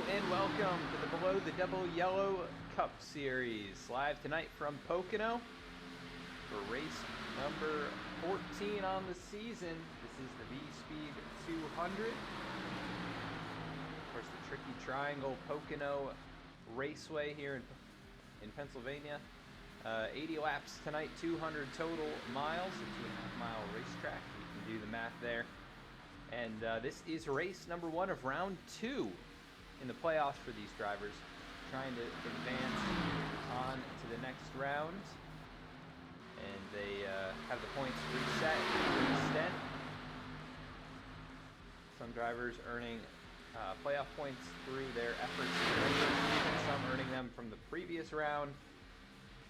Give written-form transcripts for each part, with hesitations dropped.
and welcome to the Below the Double Yellow Cup Series. Live tonight from Pocono for race number 14 on the season. This is the VSPEED 200. Of course, the tricky triangle Pocono Raceway here in Pennsylvania. 80 laps tonight, 200 total miles, a 2.5 mile racetrack. You can do the math there. And this is race number 1 of round 2 in the playoffs for these drivers, trying to advance on to the next round. And they have the points reset to an extent. Some drivers earning playoff points through their efforts in the regular season, some earning them from the previous round.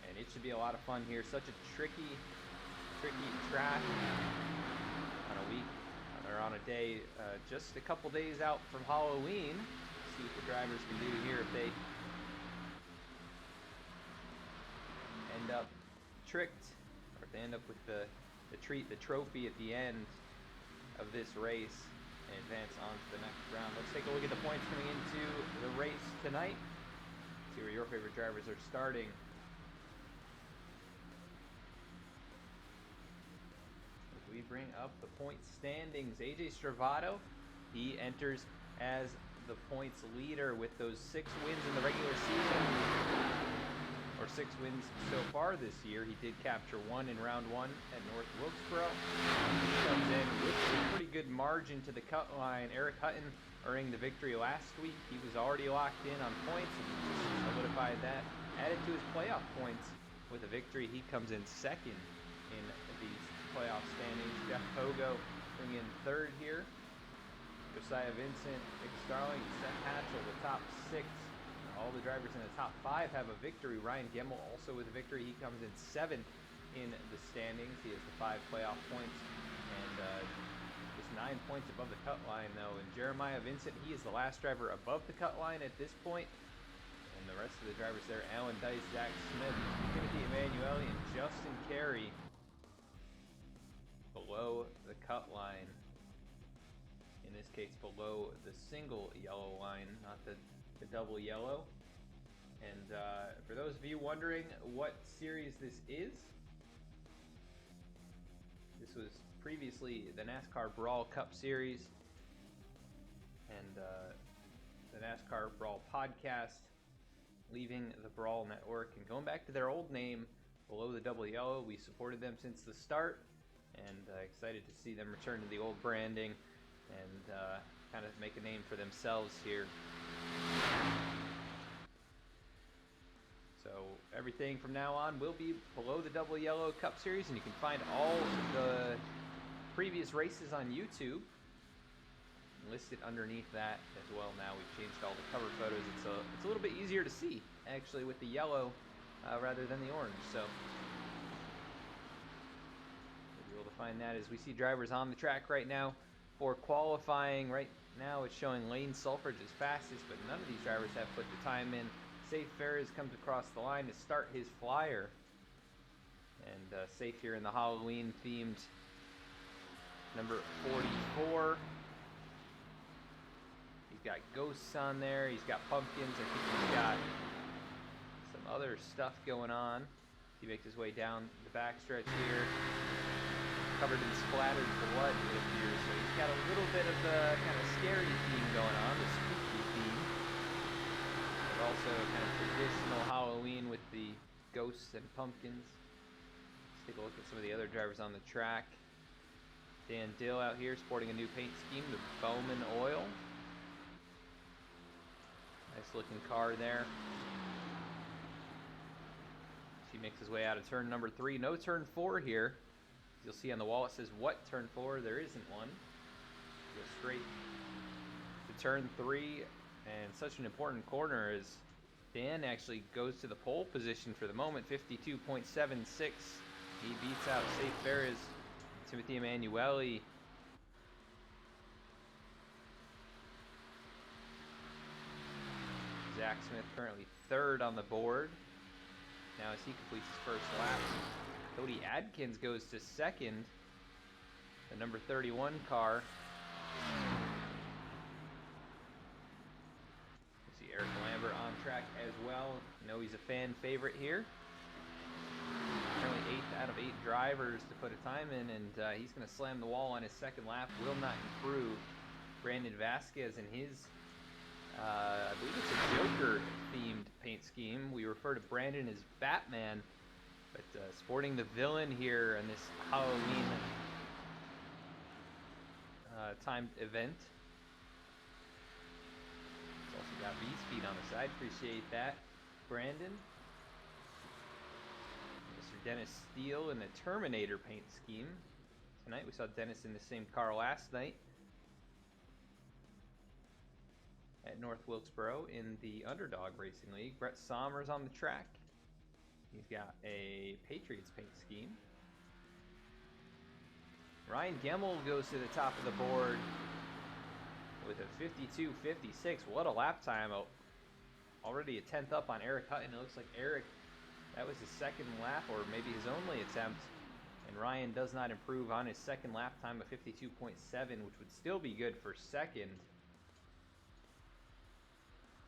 And it should be a lot of fun here. Such a tricky track on a week, or on a day, just a couple days out from Halloween. See what the drivers can do here if they end up tricked, or if they end up with the trophy at the end of this race and advance on to the next round. Let's take a look at the points coming into the race tonight. See where your favorite drivers are starting. We bring up the point standings. AJ Stravato, he enters as the points leader with those 6 wins in the regular season, or 6 wins so far this year. He did capture 1 in round 1 at North Wilkesboro. He comes in with a pretty good margin to the cut line. Eric Hutton earning the victory last week. He was already locked in on points and solidified that. Added to his playoff points with a victory, he comes in second in these playoff standings. Jeff Pogo bring in 3rd here. Josiah Vincent, Nick Starling, Seth Hatchell, the top 6. All the drivers in the top 5 have a victory. Ryan Gemmel also with a victory. He comes in 7th in the standings. He has the 5 playoff points and just 9 points above the cut line though. And Jeremiah Vincent, he is the last driver above the cut line at this point. And the rest of the drivers there, Alan Dice, Zach Smith, Timothy Emanuele, and Justin Carey below the cut line. In this case, below the single yellow line, not the double yellow. And for those of you wondering what series this is, this was previously the NASCAR Brawl Cup Series and the NASCAR Brawl podcast, leaving the Brawl Network and going back to their old name, Below the Double Yellow. We supported them since the start, and excited to see them return to the old branding and kind of make a name for themselves here. So everything from now on will be Below the Double Yellow Cup Series, and you can find all the previous races on YouTube listed underneath that as well. Now we've changed all the cover photos. It's a little bit easier to see actually with the yellow rather than the orange. So you'll be able to find that as we see drivers on the track right now for qualifying. Right now it's showing Lane Sulfridge as fastest, but none of these drivers have put the time in. Safe Ferris comes across the line to start his flyer, and Safe here in the Halloween themed number 44. He's got ghosts on there, he's got pumpkins, I think he's got some other stuff going on. He makes his way down the backstretch here, covered in splattered blood, it appears. So he's got a little bit of the kind of scary theme going on, the spooky theme, but also kind of traditional Halloween with the ghosts and pumpkins. Let's take a look at some of the other drivers on the track. Dan Dill out here sporting a new paint scheme, the Bowman Oil. Nice looking car there. He makes his way out of turn number 3. No turn 4 here. You'll see on the wall it says what turn 4. There isn't one. Go straight to turn 3, and such an important corner as Dan actually goes to the pole position for the moment. 52.76. He beats out Safe Ferris, Timothy Emanuele. Zach Smith currently 3rd on the board. Now as he completes his first lap, Cody Adkins goes to 2nd. The number 31 car racetrack as well. You know he's a fan favorite here. Currently 8th out of 8 drivers to put a time in, and he's going to slam the wall on his second lap. Will not improve. Brandon Vasquez in his, I believe it's a Joker-themed paint scheme. We refer to Brandon as Batman, but sporting the villain here in this Halloween timed event. It's also got VSPEED on the side. Appreciate that, Brandon. Mr. Dennis Steele in the Terminator paint scheme. Tonight we saw Dennis in the same car last night at North Wilkesboro in the Underdog Racing League. Brett Sommers on the track. He's got a Patriots paint scheme. Ryan Gemmel goes to the top of the board with a 52.56. What a lap time. Already a 10th up on Eric Hutton. It looks like Eric, that was his second lap, or maybe his only attempt. And Ryan does not improve on his second lap time of 52.7, which would still be good for second.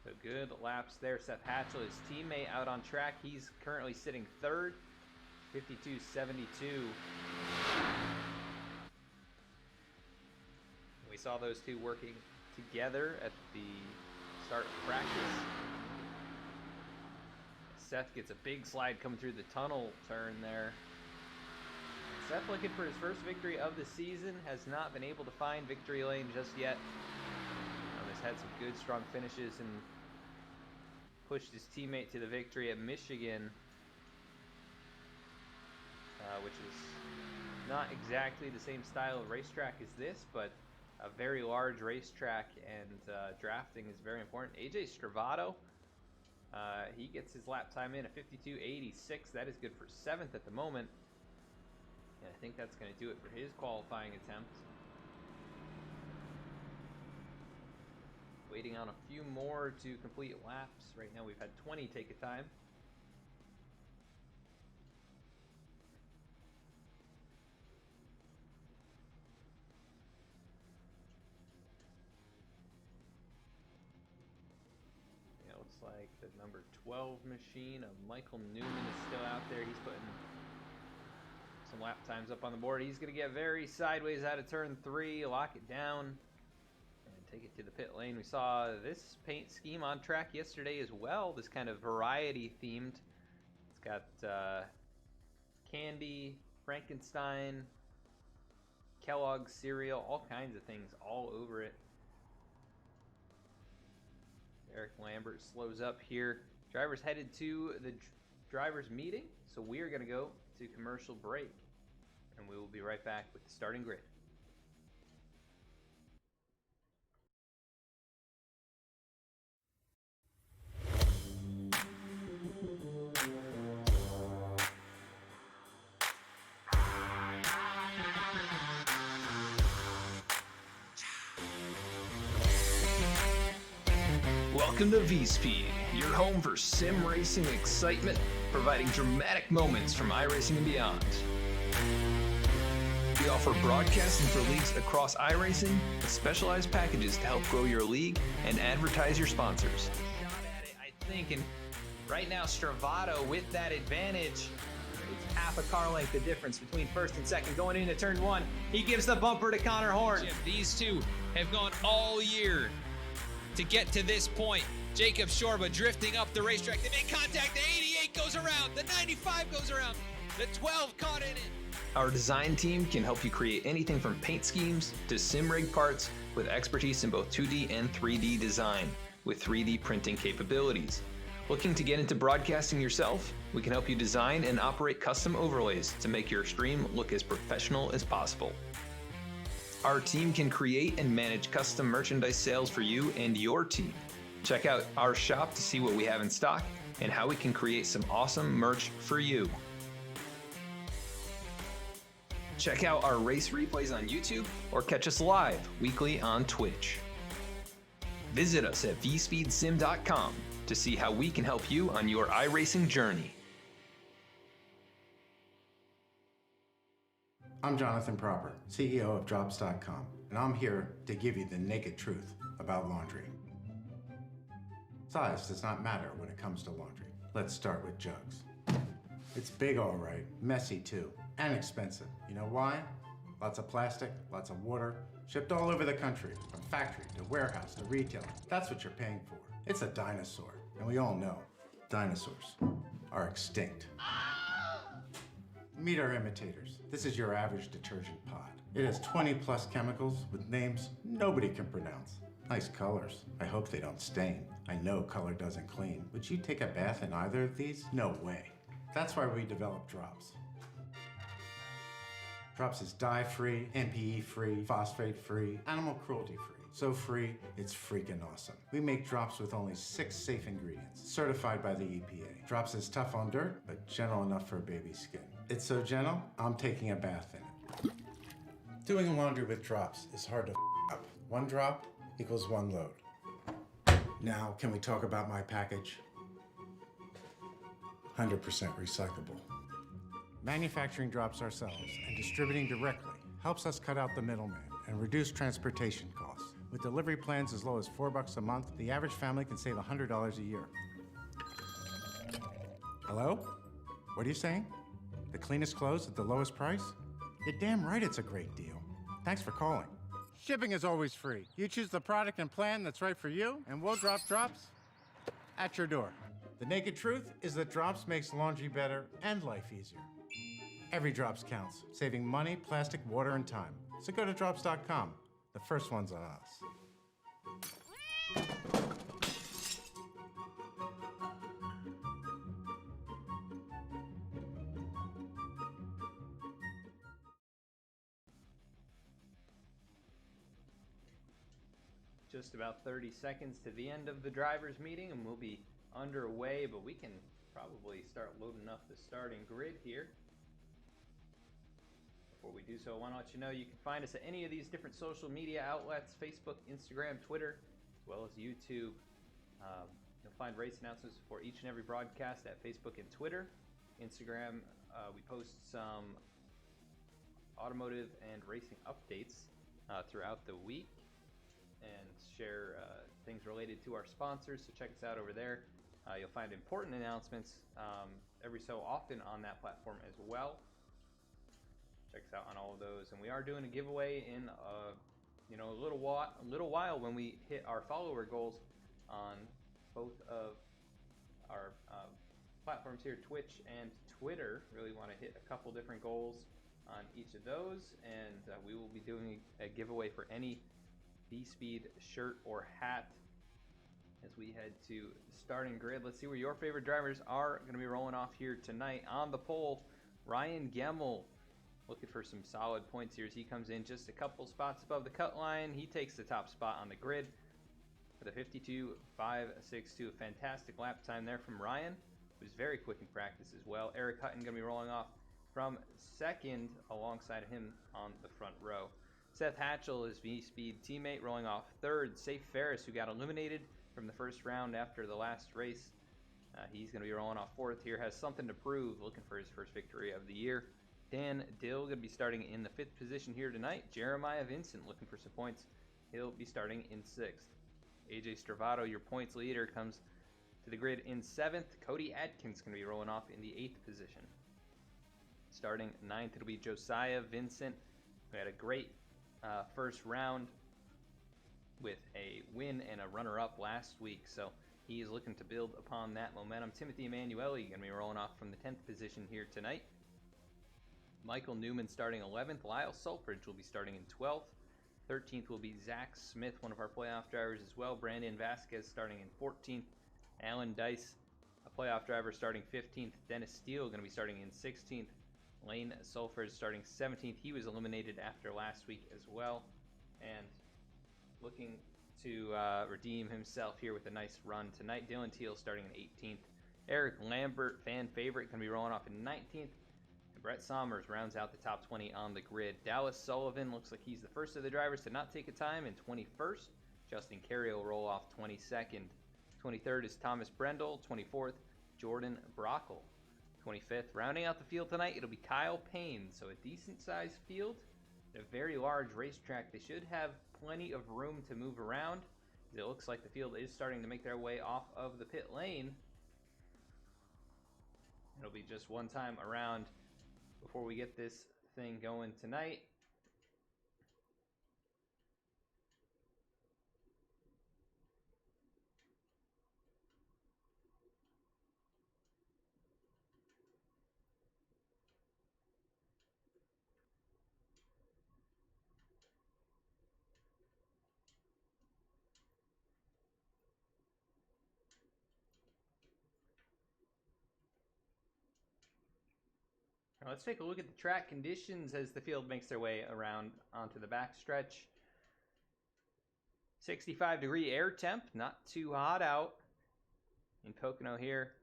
So good laps there. Seth Hatchell, his teammate, out on track. He's currently sitting third, 52.72. We saw those two working together at the start of practice. Seth gets a big slide coming through the tunnel turn there. Seth looking for his first victory of the season. Has not been able to find victory lane just yet. Has had some good, strong finishes and pushed his teammate to the victory at Michigan, which is not exactly the same style of racetrack as this, but a very large racetrack, and drafting is very important. AJ Stravato, he gets his lap time in at 52.86. That is good for 7th at the moment, and I think that's going to do it for his qualifying attempt. Waiting on a few more to complete laps. Right now we've had 20 take a time. Yeah, looks like the number 12 machine of Michael Newman is still out there. He's putting some lap times up on the board. He's going to get very sideways out of turn 3, lock it down, take it to the pit lane. We saw this paint scheme on track yesterday as well. This kind of variety themed. It's got candy, Frankenstein, Kellogg's cereal, all kinds of things all over it. Eric Lambert slows up here. Drivers headed to the drivers meeting, so we are going to go to commercial break, and we will be right back with the starting grid. Welcome to VSPEED, your home for sim racing excitement, providing dramatic moments from iRacing and beyond. We offer broadcasting for leagues across iRacing with specialized packages to help grow your league and advertise your sponsors. Shot at it, I think, and right now Stravato with that advantage. It's half a car length the difference between first and second going into turn 1. He gives the bumper to Connor Horn. These two have gone all year to get to this point. Jacob Shorba drifting up the racetrack. They make contact. The 88 goes around. The 95 goes around. The 12 caught in it. Our design team can help you create anything from paint schemes to sim rig parts with expertise in both 2D and 3D design with 3D printing capabilities. Looking to get into broadcasting yourself? We can help you design and operate custom overlays to make your stream look as professional as possible. Our team can create and manage custom merchandise sales for you and your team. Check out our shop to see what we have in stock and how we can create some awesome merch for you. Check out our race replays on YouTube or catch us live weekly on Twitch. Visit us at vspeedsim.com to see how we can help you on your iRacing journey. I'm Jonathan Proper, CEO of Drops.com, and I'm here to give you the naked truth about laundry. Size does not matter when it comes to laundry. Let's start with jugs. It's big, all right, messy too, and expensive. You know why? Lots of plastic, lots of water, shipped all over the country, from factory to warehouse to retailer. That's what you're paying for. It's a dinosaur, and we all know dinosaurs are extinct. Meet our imitators. This is your average detergent pod. It has 20 plus chemicals with names nobody can pronounce. Nice colors. I hope they don't stain. I know color doesn't clean. Would you take a bath in either of these? No way. That's why we developed Drops. Drops is dye-free, MPE-free, phosphate-free, animal cruelty-free. So free, it's freaking awesome. We make Drops with only 6 safe ingredients, certified by the EPA. Drops is tough on dirt, but gentle enough for baby's skin. It's so gentle, I'm taking a bath in it. Doing laundry with Drops is hard to up. 1 drop equals 1 load. Now, can we talk about my package? 100% recyclable. Manufacturing Drops ourselves and distributing directly helps us cut out the middleman and reduce transportation costs. With delivery plans as low as $4 a month, the average family can save $100 a year. Hello? What are you saying? The cleanest clothes at the lowest price? You're damn right it's a great deal. Thanks for calling. Shipping is always free. You choose the product and plan that's right for you, and we'll drop Drops at your door. The naked truth is that Drops makes laundry better and life easier. Every Drops counts, saving money, plastic, water, and time. So go to drops.com. The first one's on us. Just about 30 seconds to the end of the drivers' meeting, and we'll be underway, but we can probably start loading up the starting grid here. Before we do so, I want to let you know you can find us at any of these different social media outlets: Facebook, Instagram, Twitter, as well as YouTube. You'll find race announcements for each and every broadcast at Facebook and Twitter. Instagram, we post some automotive and racing updates throughout the week and share things related to our sponsors, so check us out over there. You'll find important announcements every so often on that platform as well. Check us out on all of those, and we are doing a giveaway in a little while when we hit our follower goals on both of our platforms here, Twitch and Twitter. Really want to hit a couple different goals on each of those, and we will be doing a giveaway for any VSPEED shirt or hat as we head to the starting grid. Let's see where your favorite drivers are going to be rolling off here tonight. On the pole, Ryan Gemmel, looking for some solid points here as he comes in just a couple spots above the cut line. He takes the top spot on the grid with a 52.562. A fantastic lap time there from Ryan, who's very quick in practice as well. Eric Hutton going to be rolling off from second alongside him on the front row. Seth Hatchell, his VSPEED teammate, rolling off third. Safe Ferris, who got eliminated from the first round after the last race, he's going to be rolling off fourth here. Has something to prove, looking for his first victory of the year. Dan Dill going to be starting in the 5th position here tonight. Jeremiah Vincent looking for some points. He'll be starting in 6th. AJ Stravato, your points leader, comes to the grid in 7th. Cody Atkins going to be rolling off in the 8th position. Starting 9th, it'll be Josiah Vincent, who had a great first round with a win and a runner-up last week, so he is looking to build upon that momentum. Timothy Emanuele going to be rolling off from the 10th position here tonight. Michael Newman starting 11th. Lyle Sulfridge will be starting in 12th. 13th will be Zach Smith, one of our playoff drivers as well. Brandon Vasquez starting in 14th. Alan Dice, a playoff driver, starting 15th. Dennis Steele going to be starting in 16th. Lane Sulfridge starting 17th. He was eliminated after last week as well, and looking to redeem himself here with a nice run tonight. Dylan Teal starting in 18th. Eric Lambert, fan favorite, going to be rolling off in 19th. And Brett Sommers rounds out the top 20 on the grid. Dallas Sullivan looks like he's the first of the drivers to not take a time in 21st. Justin Carey will roll off 22nd. 23rd is Thomas Brendel. 24th, Jordan Brockle. 25th, rounding out the field tonight, it'll be Kyle Payne. So a decent-sized field, a very large racetrack. They should have plenty of room to move around. It looks like the field is starting to make their way off of the pit lane. It'll be just one time around before we get this thing going tonight. Now let's take a look at the track conditions as the field makes their way around onto the backstretch. 65-degree air temp, not too hot out in Pocono here,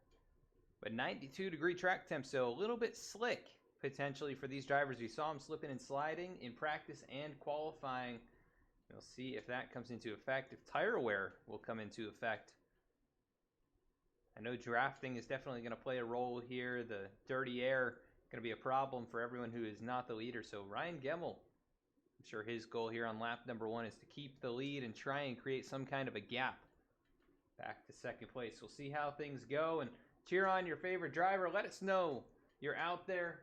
but 92-degree track temp, so a little bit slick potentially for these drivers. We saw them slipping and sliding in practice and qualifying. We'll see if that comes into effect, if tire wear will come into effect. I know drafting is definitely going to play a role here. The dirty air going to be a problem for everyone who is not the leader. So Ryan Gemmel, I'm sure his goal here on lap number 1 is to keep the lead and try and create some kind of a gap back to second place. We'll see how things go and cheer on your favorite driver. Let us know you're out there.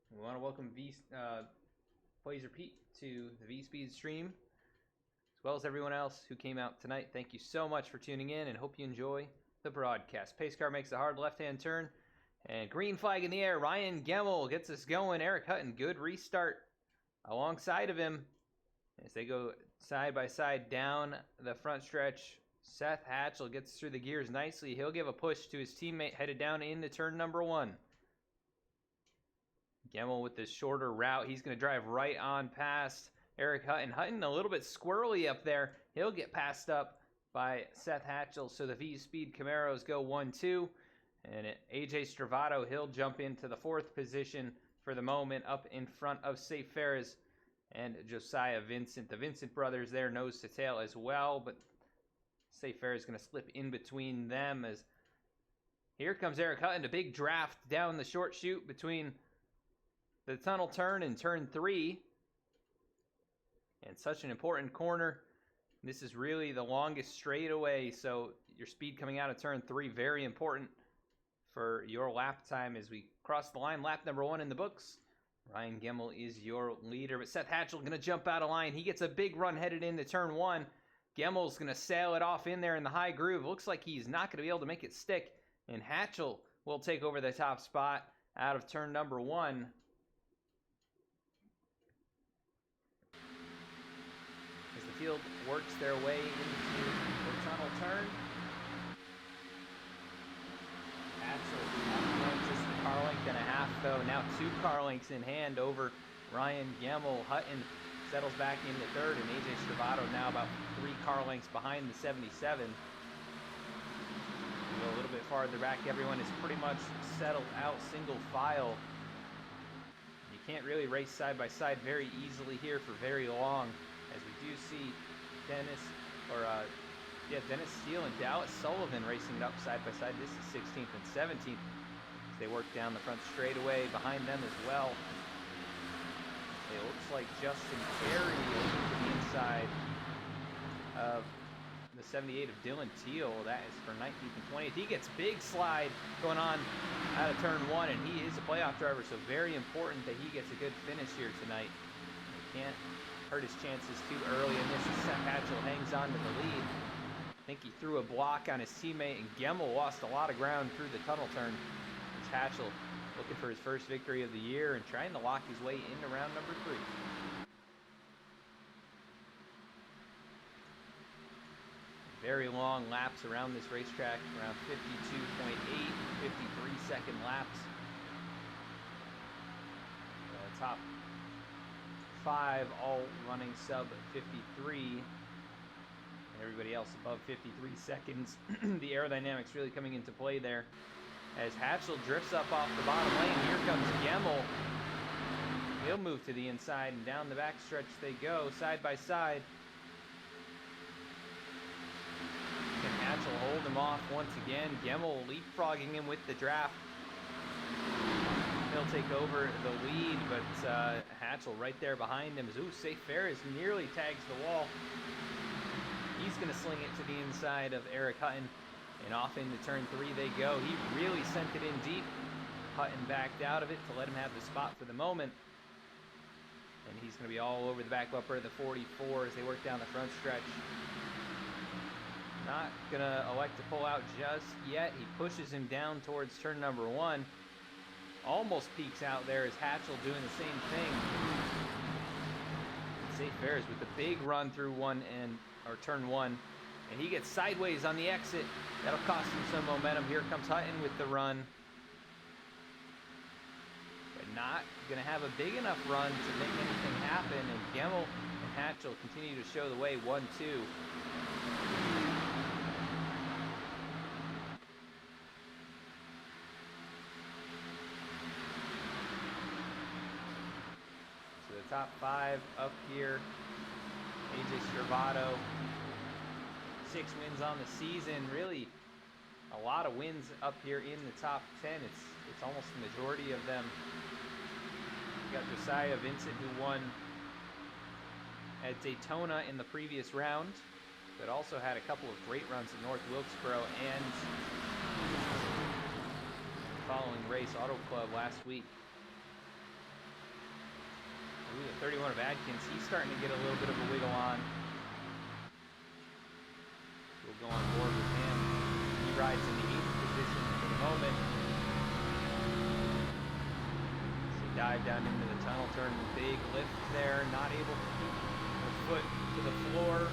We want to welcome Blazer Pete to the VSPEED stream, as well as everyone else who came out tonight. Thank you so much for tuning in and hope you enjoy the broadcast. Pace car makes a hard left-hand turn. And green flag in the air. Ryan Gemmel gets us going. Eric Hutton, good restart alongside of him as they go side by side down the front stretch. Seth Hatchell gets through the gears nicely. He'll give a push to his teammate headed down into turn number 1. Gemmel with this shorter route. He's going to drive right on past Eric Hutton. Hutton a little bit squirrely up there. He'll get passed up by Seth Hatchell. So the VSPEED Camaros go 1-2. And AJ Stravato, he'll jump into the 4th position for the moment, up in front of Safe Ferris and Josiah Vincent. The Vincent brothers there, nose to tail as well, but Safe Ferris is going to slip in between them as here comes Eric Hutton, a big draft down the short chute between the tunnel turn and turn 3. And such an important corner. This is really the longest straightaway, so your speed coming out of turn 3, very important for your lap time as we cross the line. Lap number 1 in the books. Ryan Gemmel is your leader, but Seth Hatchell going to jump out of line. He gets a big run headed into turn 1. Gemmel's going to sail it off in there in the high groove. Looks like he's not going to be able to make it stick, and Hatchell will take over the top spot out of turn number 1. As the field works their way into the tunnel turn, just a car length and a half, though. Now 2 car lengths in hand over Ryan Gemmel. Hutton settles back into 3rd, and AJ Stravato now about 3 car lengths behind the 77. We go a little bit farther back. Everyone is pretty much settled out, single file. You can't really race side by side very easily here for very long, as we do see Dennis Steele and Dallas Sullivan racing it up side by side. This is 16th and 17th as they work down the front straightaway behind them as well. It looks like Justin Carey over to the inside of the 78 of Dylan Teal. That is for 19th and 20th. He gets big slide going on out of turn 1, and he is a playoff driver, so very important that he gets a good finish here tonight. He can't hurt his chances too early in this. Seth Hatchell hangs on to the lead. I think he threw a block on his teammate, and Gemmel lost a lot of ground through the tunnel turn. It's Hatchell looking for his first victory of the year and trying to lock his way into round number 3. Very long laps around this racetrack, around 52.8, 53-second laps. The top 5 all running sub 53. Everybody else above 53 seconds. The aerodynamics really coming into play there as Hatchell drifts up off the bottom lane. Here comes Gemmel. He'll move to the inside, and down the backstretch they go, side by side. Can Hatchell hold him off once again? Gemmel leapfrogging him with the draft. He'll take over the lead, but Hatchell right there behind him. Ooh, Safe Ferris nearly tags the wall. He's going to sling it to the inside of Eric Hutton, and off into turn 3 they go. He really sent it in deep. Hutton backed out of it to let him have the spot for the moment. And he's going to be all over the back bumper of the 44 as they work down the front stretch. Not going to elect to pull out just yet. He pushes him down towards turn number 1. Almost peeks out there as Hatchell doing the same thing. Safe Ferris with the big run through turn 1. And he gets sideways on the exit. That'll cost him some momentum. Here comes Hutton with the run. Not going to have a big enough run to make anything happen, and Gemmel and Hatchell continue to show the way, 1-2. So the top 5 up here, AJ Stravato, 6 wins on the season, really a lot of wins up here in the top 10. It's almost the majority of them. Got Josiah Vincent, who won at Daytona in the previous round, but also had a couple of great runs at North Wilkesboro and following race Auto Club last week. Ooh, the 31 of Adkins, he's starting to get a little bit of a wiggle on. We'll go on board with him. He rides in the 8th position for the moment. Dive down into the tunnel turn, big lift there, not able to keep the foot to the floor.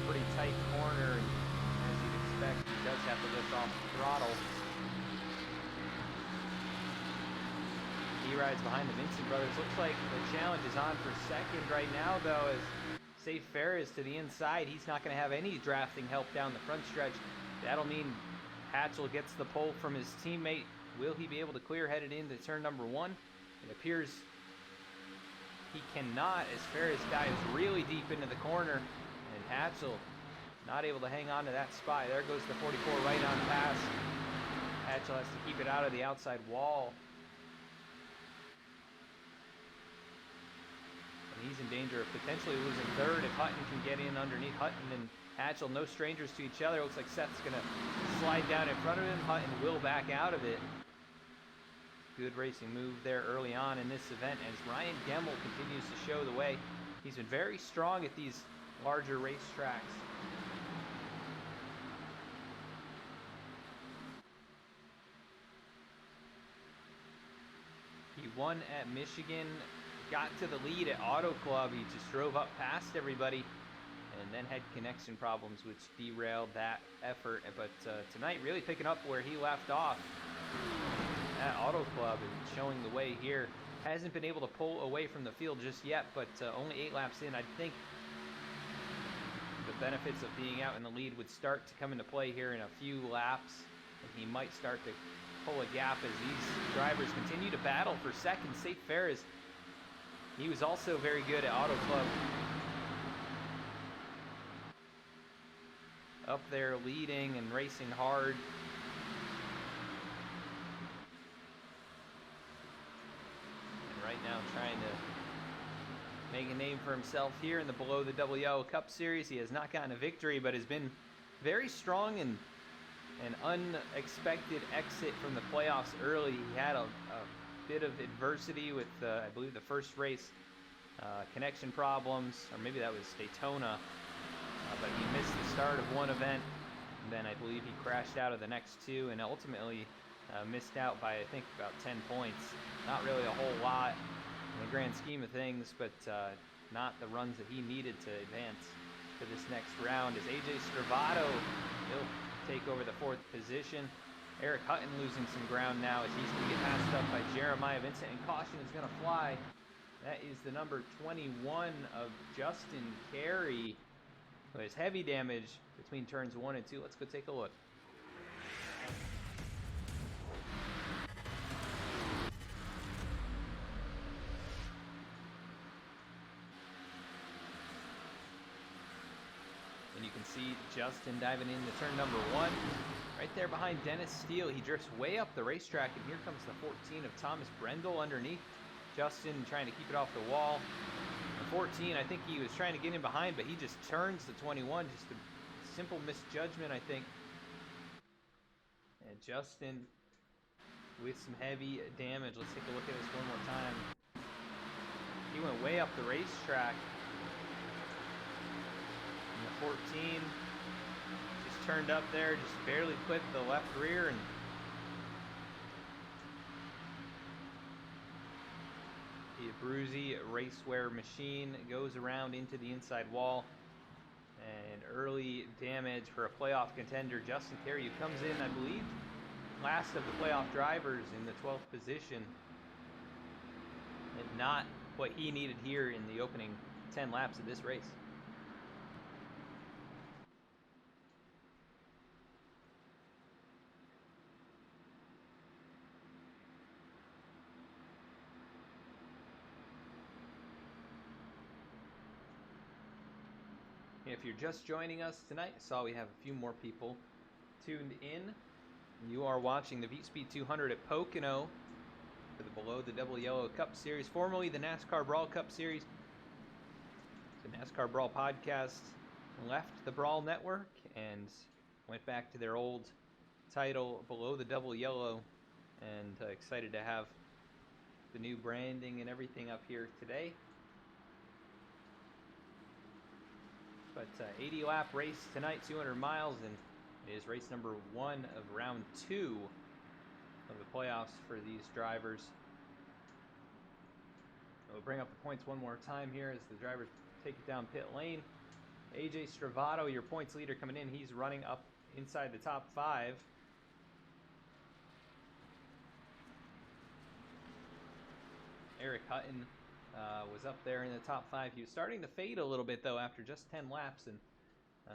Pretty tight corner, and as you'd expect, he does have to lift off the throttle. He rides behind the Vincent brothers. Looks like the challenge is on for second right now, though, as Safe Ferris to the inside. He's not going to have any drafting help down the front stretch. That'll mean Hatchell gets the pole from his teammate. Will he be able to clear headed into turn number 1? It appears he cannot, as Ferris dives really deep into the corner, and Hatchell not able to hang on to that spot. There goes the 44 right on past. Hatchell has to keep it out of the outside wall. And he's in danger of potentially losing third if Hutton can get in underneath. Hutton and Hatchell, no strangers to each other. Looks like Seth's going to slide down in front of him. Hutton will back out of it. Good racing move there early on in this event as Ryan Gemmel continues to show the way. He's been very strong at these larger racetracks. He won at Michigan, got to the lead at Auto Club. He just drove up past everybody and then had connection problems which derailed that effort. But tonight really picking up where he left off at Auto Club and showing the way here. Hasn't been able to pull away from the field just yet, but only 8 laps in. I think the benefits of being out in the lead would start to come into play here in a few laps, and he might start to pull a gap as these drivers continue to battle for second. Safe Ferris, he was also very good at Auto Club. Up there leading and racing hard. Right now trying to make a name for himself here in the below the WL Cup Series. He has not gotten a victory, but has been very strong in an unexpected exit from the playoffs early. He had a bit of adversity with, I believe, the first race, connection problems, or maybe that was Daytona, but he missed the start of one event, and then I believe he crashed out of the next 2, and ultimately missed out by, I think, about 10 points. Not really a whole lot in the grand scheme of things, but not the runs that he needed to advance to this next round. As AJ Stravato, he'll take over the 4th position. Eric Hutton losing some ground now as he's going to get passed up by Jeremiah Vincent, and caution is going to fly. That is the number 21 of Justin Carey, who has heavy damage between turns 1 and 2. Let's go take a look. And you can see Justin diving into turn number 1. Right there behind Dennis Steele. He drifts way up the racetrack, and here comes the 14 of Thomas Brendel underneath. Justin trying to keep it off the wall. The 14, I think he was trying to get in behind, but he just turns the 21. Just a simple misjudgment, I think. And Justin with some heavy damage. Let's take a look at this one more time. He went way up the racetrack. And the 14 just turned up there, just barely clipped the left rear, and the Abruzzi racewear machine goes around into the inside wall. And early damage for a playoff contender, Justin Carey, who comes in, I believe, last of the playoff drivers in the 12th position. And not what he needed here in the opening 10 laps of this race. If you're just joining us tonight, I saw we have a few more people tuned in. You are watching the VSPEED 200 at Pocono for the Below the Double Yellow Cup Series, formerly the NASCAR Brawl Cup Series. The NASCAR Brawl podcast left the Brawl Network and went back to their old title, Below the Double Yellow, and excited to have the new branding and everything up here today. But 80 lap race tonight, 200 miles, and it is race number 1 of round 2 of the playoffs for these drivers. We'll bring up the points one more time here as the drivers take it down pit lane. AJ Stravato, your points leader, coming in. He's running up inside the top 5. Eric Hutton was up there in the top 5. He was starting to fade a little bit, though, after just 10 laps. And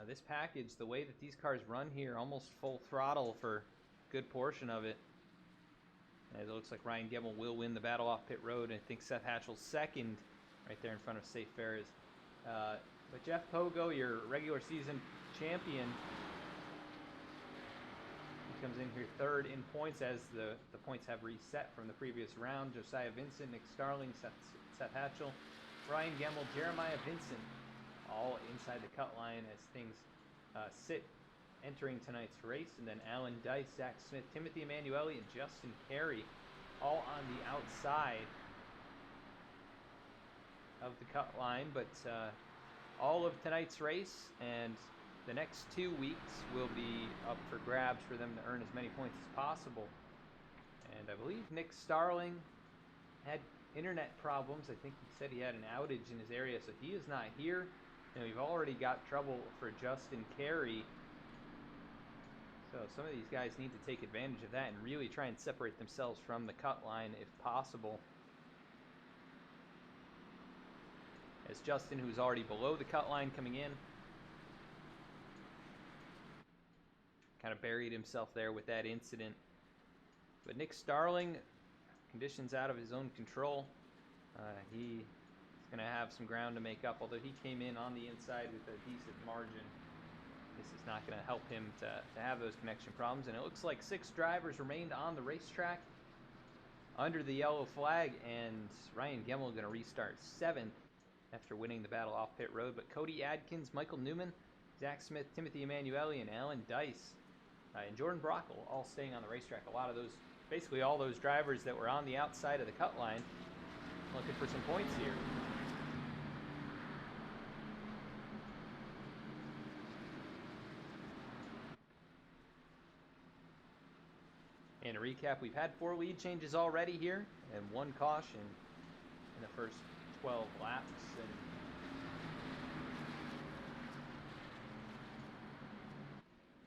this package, the way that these cars run here, almost full throttle for a good portion of it. As it looks like Ryan Gemmel will win the battle off pit road. I think Seth Hatchell's second right there in front of Safe Ferris. But Jeff Pogo, your regular season champion, he comes in here 3rd in points as the points have reset from the previous round. Josiah Vincent, Nick Starling, Seth Hatchell, Ryan Gemmel, Jeremiah Vincent, all inside the cut line as things sit entering tonight's race. And then Alan Dice, Zach Smith, Timothy Emanuele, and Justin Carey all on the outside of the cut line. But all of tonight's race and the next 2 weeks will be up for grabs for them to earn as many points as possible. And I believe Nick Starling had internet problems. I think he said he had an outage in his area, so he is not here. And we've already got trouble for Justin Carey. So some of these guys need to take advantage of that and really try and separate themselves from the cut line if possible. As Justin, who's already below the cut line coming in, kind of buried himself there with that incident. But Nick Starling, conditions out of his own control. He's going to have some ground to make up, although he came in on the inside with a decent margin. This is not going to help him to have those connection problems. And it looks like 6 drivers remained on the racetrack under the yellow flag, and Ryan Gemmel going to restart 7th after winning the battle off pit road. But Cody Adkins, Michael Newman, Zach Smith, Timothy Emanuele, and Alan Dice, and Jordan Brockle all staying on the racetrack. A lot of those, basically all those drivers that were on the outside of the cut line looking for some points here. And to recap, we've had 4 lead changes already here and 1 caution in the first 12 laps. And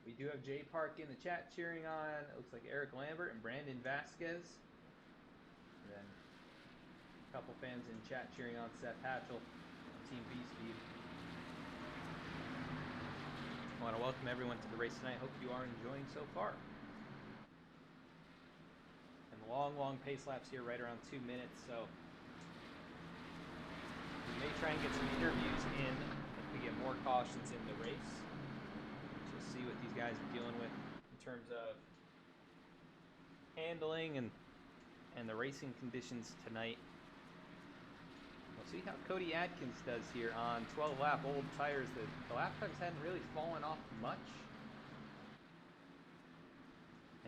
we do have Jay Park in the chat cheering on. It looks like Eric Lambert and Brandon Vasquez. And then a couple fans in chat cheering on Seth Hatchell on Team VSPEED. I want to welcome everyone to the race tonight. Hope you are enjoying so far. Long pace laps here, right around 2 minutes, so we may try and get some interviews in if we get more cautions in the race. see what these guys are dealing with in terms of handling and the racing conditions tonight. We'll see how Cody Adkins does here on 12-lap old tires. The lap times hadn't really fallen off much.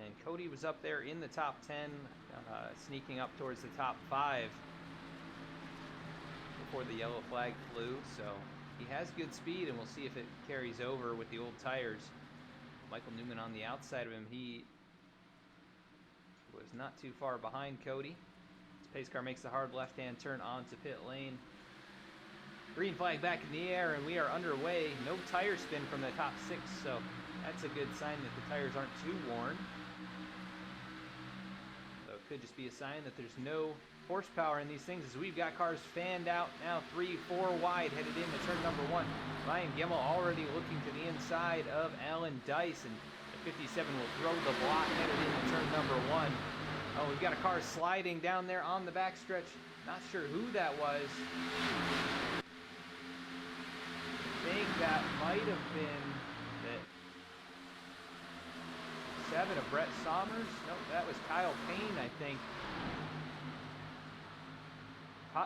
And Cody was up there in the top 10, sneaking up towards the top 5 before the yellow flag flew. So he has good speed, and we'll see if it carries over with the old tires. Michael Newman on the outside of him. He was not too far behind Cody. His pace car makes the hard left-hand turn onto pit lane. Green flag back in the air, and we are underway. No tire spin from the top 6, so that's a good sign that the tires aren't too worn. So it could just be a sign that there's no horsepower in these things, as we've got cars fanned out now 3-4 wide headed into turn number 1. Ryan Gemmel already looking to the inside of Alan Dice, and the 57 will throw the block headed into turn number 1. Oh, we've got a car sliding down there on the backstretch. Not sure who that was. I think that might have been the 7 of Brett Sommers. No, that was Kyle Payne, I think.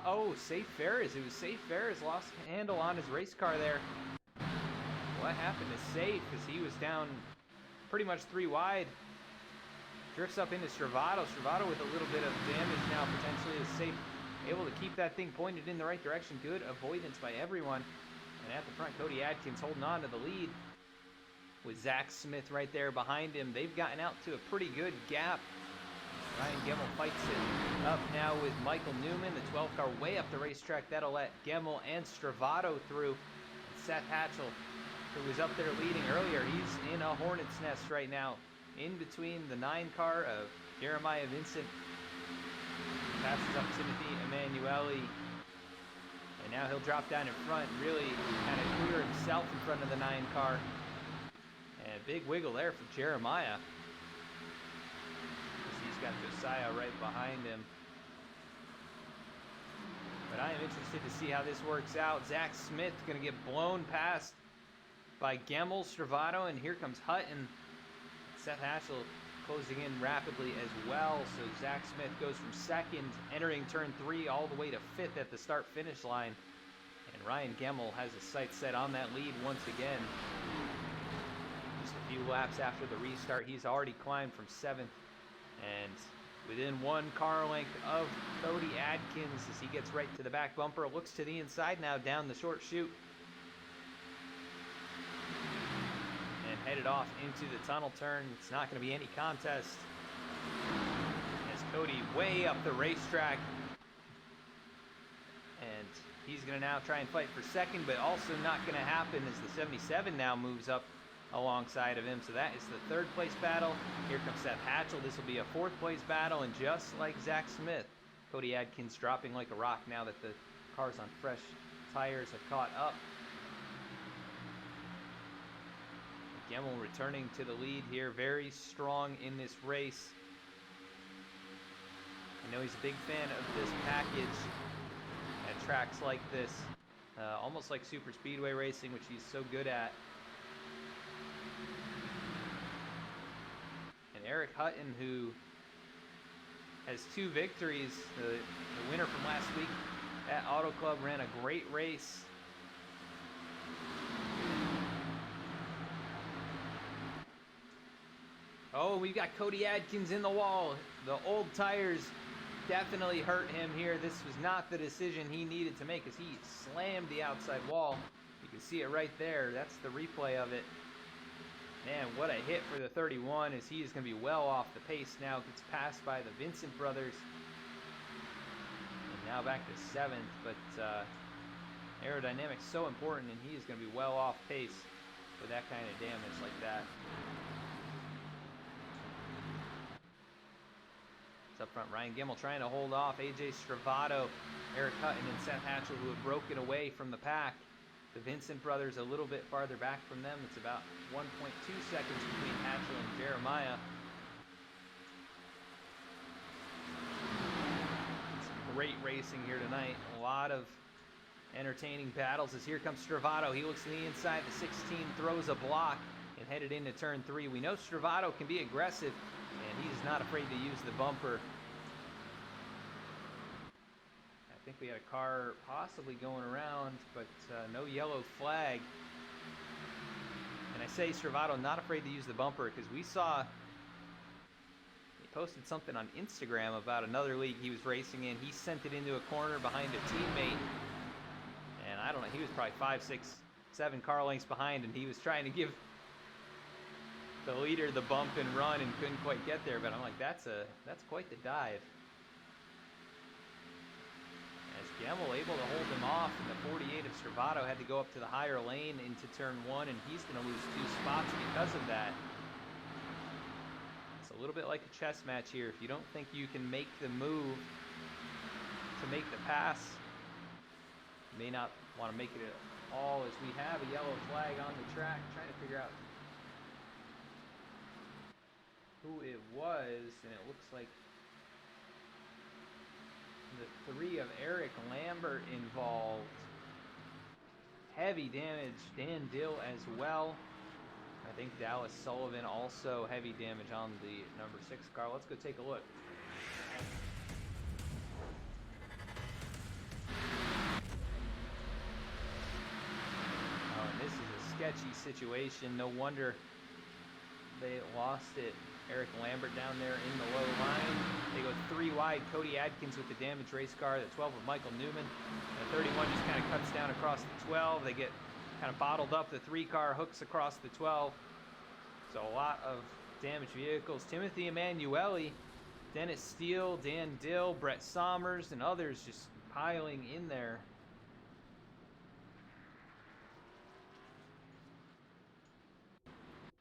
Oh, Safe Ferris. It was Safe Ferris lost handle on his race car there. What happened to Safe? Because he was down pretty much 3 wide. Drifts up into Stravato. Stravato with a little bit of damage now potentially. Is Safe able to keep that thing pointed in the right direction? Good avoidance by everyone. And at the front, Cody Adkins holding on to the lead with Zach Smith right there behind him. They've gotten out to a pretty good gap. Ryan Gemmel fights it up now with Michael Newman. The 12 car way up the racetrack. That'll let Gemmel and Stravato through. Seth Hatchell, who was up there leading earlier, he's in a hornet's nest right now. In between the 9 car of Jeremiah Vincent. Passes up Timothy Emanuele. And now he'll drop down in front and really kind of clear himself in front of the 9 car. And a big wiggle there for Jeremiah. He's got Josiah right behind him. But I am interested to see how this works out. Zach Smith going to get blown past by Gemmel, Stravato, and here comes Hutton. Seth Hatchell closing in rapidly as well. So Zach Smith goes from 2nd, entering turn 3, all the way to 5th at the start-finish line. And Ryan Gemmel has his sights set on that lead once again. Just a few laps after the restart, he's already climbed from 7th. And within 1 car length of Cody Adkins as he gets right to the back bumper. Looks to the inside now down the short chute. And headed off into the tunnel turn. It's not going to be any contest. As Cody way up the racetrack. And he's going to now try and fight for 2nd, but also not going to happen as the 77 now moves up alongside of him. So that is the 3rd place battle. Here comes Seth Hatchell. This will be a 4th place battle, and just like Zach Smith, Cody Adkins dropping like a rock now that the cars on fresh tires have caught up. Gemmel returning to the lead here, very strong in this race. I know he's a big fan of this package at tracks like this, almost like super speedway racing, which he's so good at. Eric Hutton, who has 2 victories, the winner from last week at Auto Club, ran a great race. Oh, we've got Cody Adkins in the wall. The old tires definitely hurt him here. This was not the decision he needed to make as he slammed the outside wall. You can see it right there. That's the replay of it. Man, what a hit for the 31 as he is going to be well off the pace now. Gets passed by the Vincent brothers. And now back to 7th, but aerodynamics so important, and he is going to be well off pace with that kind of damage like that. It's up front, Ryan Gemmel trying to hold off AJ Stravato, Eric Hutton, and Seth Hatchell, who have broken away from the pack. The Vincent brothers a little bit farther back from them. It's about 1.2 seconds between Hatchell and Jeremiah. It's great racing here tonight. A lot of entertaining battles as here comes Stravato. He looks to the inside. The 16 throws a block, and and headed into turn 3. We know Stravato can be aggressive, and he's not afraid to use the bumper. I think we had a car possibly going around, but no yellow flag. And I say Stravato not afraid to use the bumper because we saw he posted something on Instagram about another league he was racing in. He sent it into a corner behind a teammate, and I don't know, he was probably 5, 6, 7 car lengths behind, and he was trying to give the leader the bump and run and couldn't quite get there. But I'm like, that's quite the dive. As Gemmel able to hold him off, and the 48 of Stravato had to go up to the higher lane into turn 1, and he's going to lose 2 spots because of that. It's a little bit like a chess match here. If you don't think you can make the move to make the pass, you may not want to make it at all, as we have a yellow flag on the track. Trying to figure out who it was, and it looks like the 3 of Eric Lambert involved. Heavy damage, Dan Dill as well. I think Dallas Sullivan also heavy damage on the number 6 car. Let's go take a look. Oh, and this is a sketchy situation. No wonder they lost it. Eric Lambert down there in the low line. They go 3 wide. Cody Adkins with the damaged race car. The 12 of Michael Newman. And the 31 just kind of cuts down across the 12. They get kind of bottled up. The 3 car hooks across the 12. So a lot of damaged vehicles. Timothy Emanuele, Dennis Steele, Dan Dill, Brett Sommers, and others just piling in there.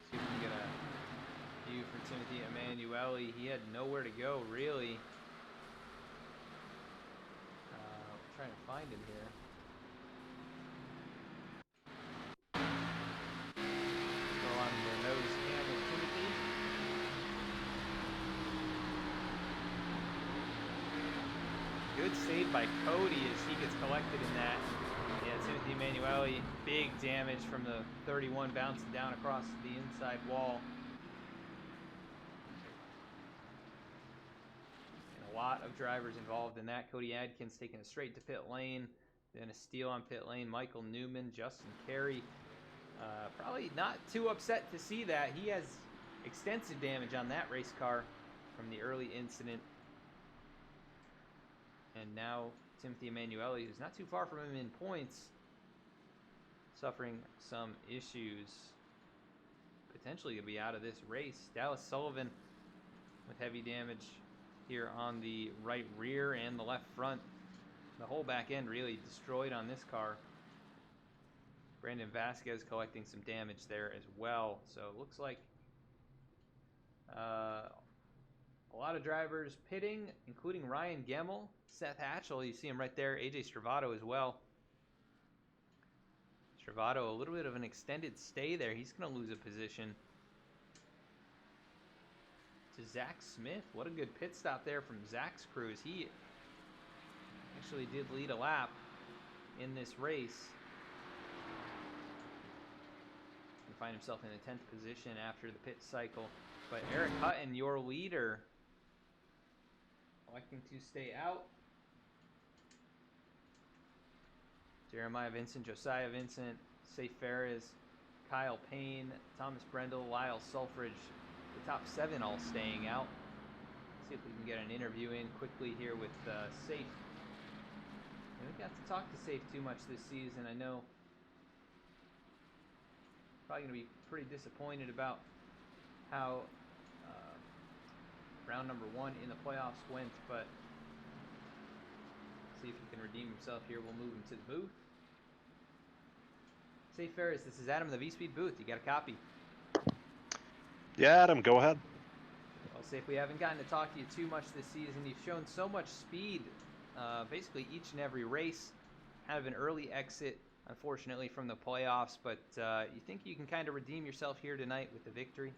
See if we can get a view for Timothy Emanuele. He had nowhere to go, really. Trying to find him here. Go on the nose cam of Timothy. Good save by Cody as he gets collected in that. Yeah, Timothy Emanuele, big damage from the 31 bouncing down across the inside wall. And a lot of drivers involved in that. Cody Adkins taking it straight to pit lane. Then a steal on pit lane. Michael Newman, Justin Carey. Probably not too upset to see that. He has extensive damage on that race car from the early incident. And now Timothy Emanuele, who's not too far from him in points, suffering some issues. Potentially going to be out of this race. Dallas Sullivan with heavy damage here on the right rear and the left front. The whole back end really destroyed on this car. Brandon Vasquez collecting some damage there as well. So it looks like a lot of drivers pitting, including Ryan Gemmel, Seth Hatchell, you see him right there, AJ Stravato as well. Stravato, a little bit of an extended stay there. He's going to lose a position to Zach Smith. What a good pit stop there from Zach's crew. He actually did lead a lap in this race. And find himself in the 10th position after the pit cycle. But Eric Hutton, your leader, electing to stay out. Jeremiah Vincent, Josiah Vincent, Safe Ferris, Kyle Payne, Thomas Brendel, Lyle Sulfridge, the top 7 all staying out. See if we can get an interview in quickly here with Safe. We haven't got to talk to Safe too much this season. I know probably going to be pretty disappointed about how round number 1 in the playoffs went, but see if he can redeem himself here. We'll move him to the booth. Safe Ferris, this is Adam in the VSPEED booth. You got a copy? Yeah, Adam, go ahead. Well, Safe, we haven't gotten to talk to you too much this season. You've shown so much speed, basically each and every race. Kind of an early exit, unfortunately, from the playoffs, but you think you can kind of redeem yourself here tonight with the victory?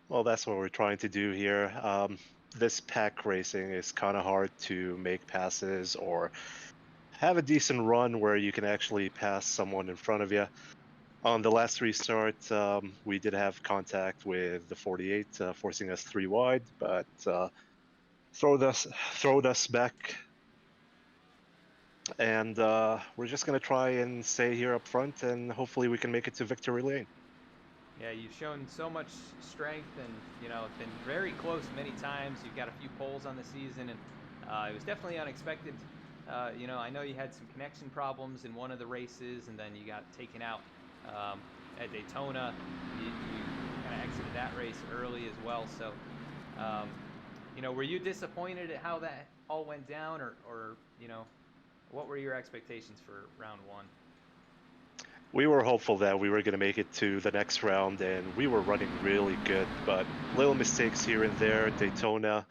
Well, that's what we're trying to do here. This pack racing is kind of hard to make passes or have a decent run where you can actually pass someone in front of you. On the last restart, we did have contact with the 48, forcing us 3 wide, but throwed us back. And we're just going to try and stay here up front, and hopefully we can make it to victory lane. Yeah, you've shown so much strength, and been very close many times. You've got a few poles on the season, and it was definitely unexpected. I know you had some connection problems in one of the races, and then you got taken out at Daytona. You kind of exited that race early as well. So, were you disappointed at how that all went down, or what were your expectations for round one? We were hopeful that we were going to make it to the next round, and we were running really good, but little mistakes here and there. Daytona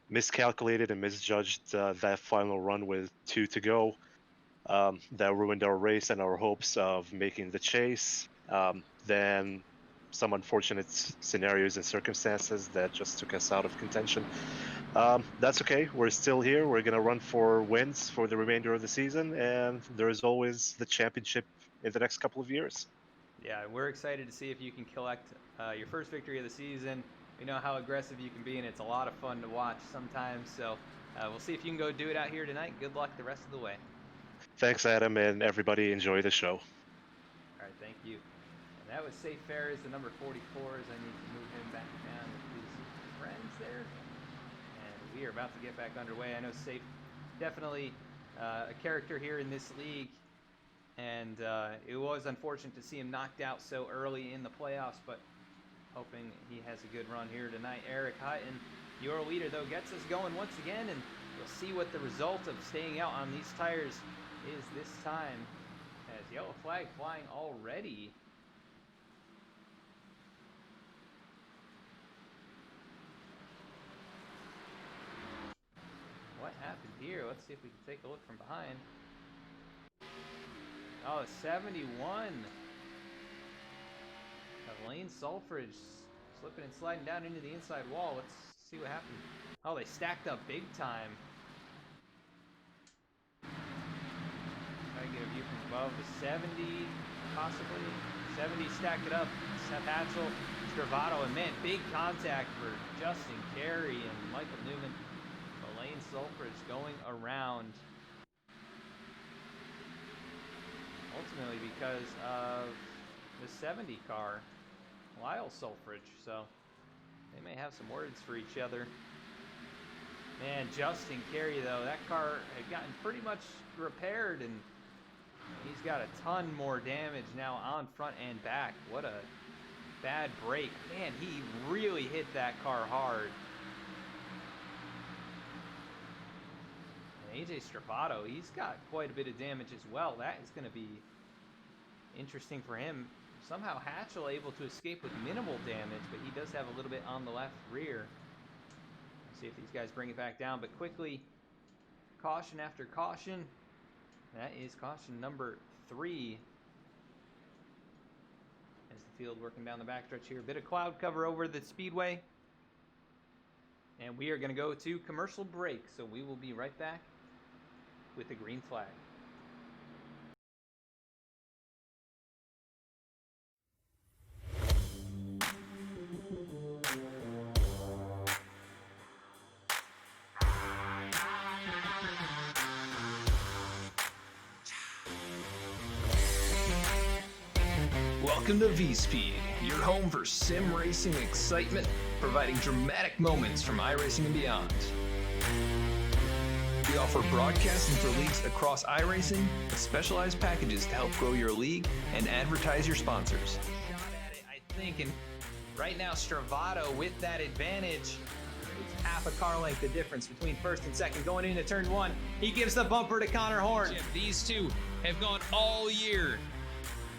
miscalculated and misjudged that final run with 2 to go. That ruined our race and our hopes of making the chase. Then some unfortunate scenarios and circumstances that just took us out of contention. That's okay. We're still here. We're going to run for wins for the remainder of the season, and there is always the championship in the next couple of years. Yeah, we're excited to see if you can collect your first victory of the season. We know how aggressive you can be, and it's a lot of fun to watch sometimes. So we'll see if you can go do it out here tonight. Good luck the rest of the way. Thanks, Adam, and everybody enjoy the show. All right, thank you. And that was Safe Ferris, the number 44, as I need to move him back down with his friends there. And we are about to get back underway. I know Safe, definitely a character here in this league. And it was unfortunate to see him knocked out so early in the playoffs, but hoping he has a good run here tonight. Eric Hutton, your leader, though, gets us going once again, and we'll see what the result of staying out on these tires is this time, as yellow flag flying already. What happened here? Let's see if we can take a look from behind. Oh, 71. Lane Sulfridge slipping and sliding down into the inside wall. Let's see what happened. Oh, they stacked up big time. Try to get a view from above. The 70, possibly. 70 stacked it up. Seth Hatchell, Stravato, and man, big contact for Justin Carey and Michael Newman. But Lane Sulfridge going around. Ultimately because of the 70 car, Lyle Sulfridge, so they may have some words for each other. Man, Justin Carey, though, that car had gotten pretty much repaired, and he's got a ton more damage now on front and back. What a bad break. Man, he really hit that car hard. AJ Stravato, he's got quite a bit of damage as well. That is going to be interesting for him. Somehow Hatchell able to escape with minimal damage, but he does have a little bit on the left rear. Let's see if these guys bring it back down, but quickly, caution after caution. That is caution number 3. As the field working down the backstretch here. A bit of cloud cover over the speedway. And we are going to go to commercial break, so we will be right back with the green flag. Welcome to VSPEED, your home for sim racing excitement, providing dramatic moments from iRacing and beyond. We offer broadcasting for leagues across iRacing with specialized packages to help grow your league and advertise your sponsors. Shot at it, I think, and right now Stravato with that advantage. It's half a car length the difference between first and second going into turn 1. He gives the bumper to Connor Horn. These two have gone all year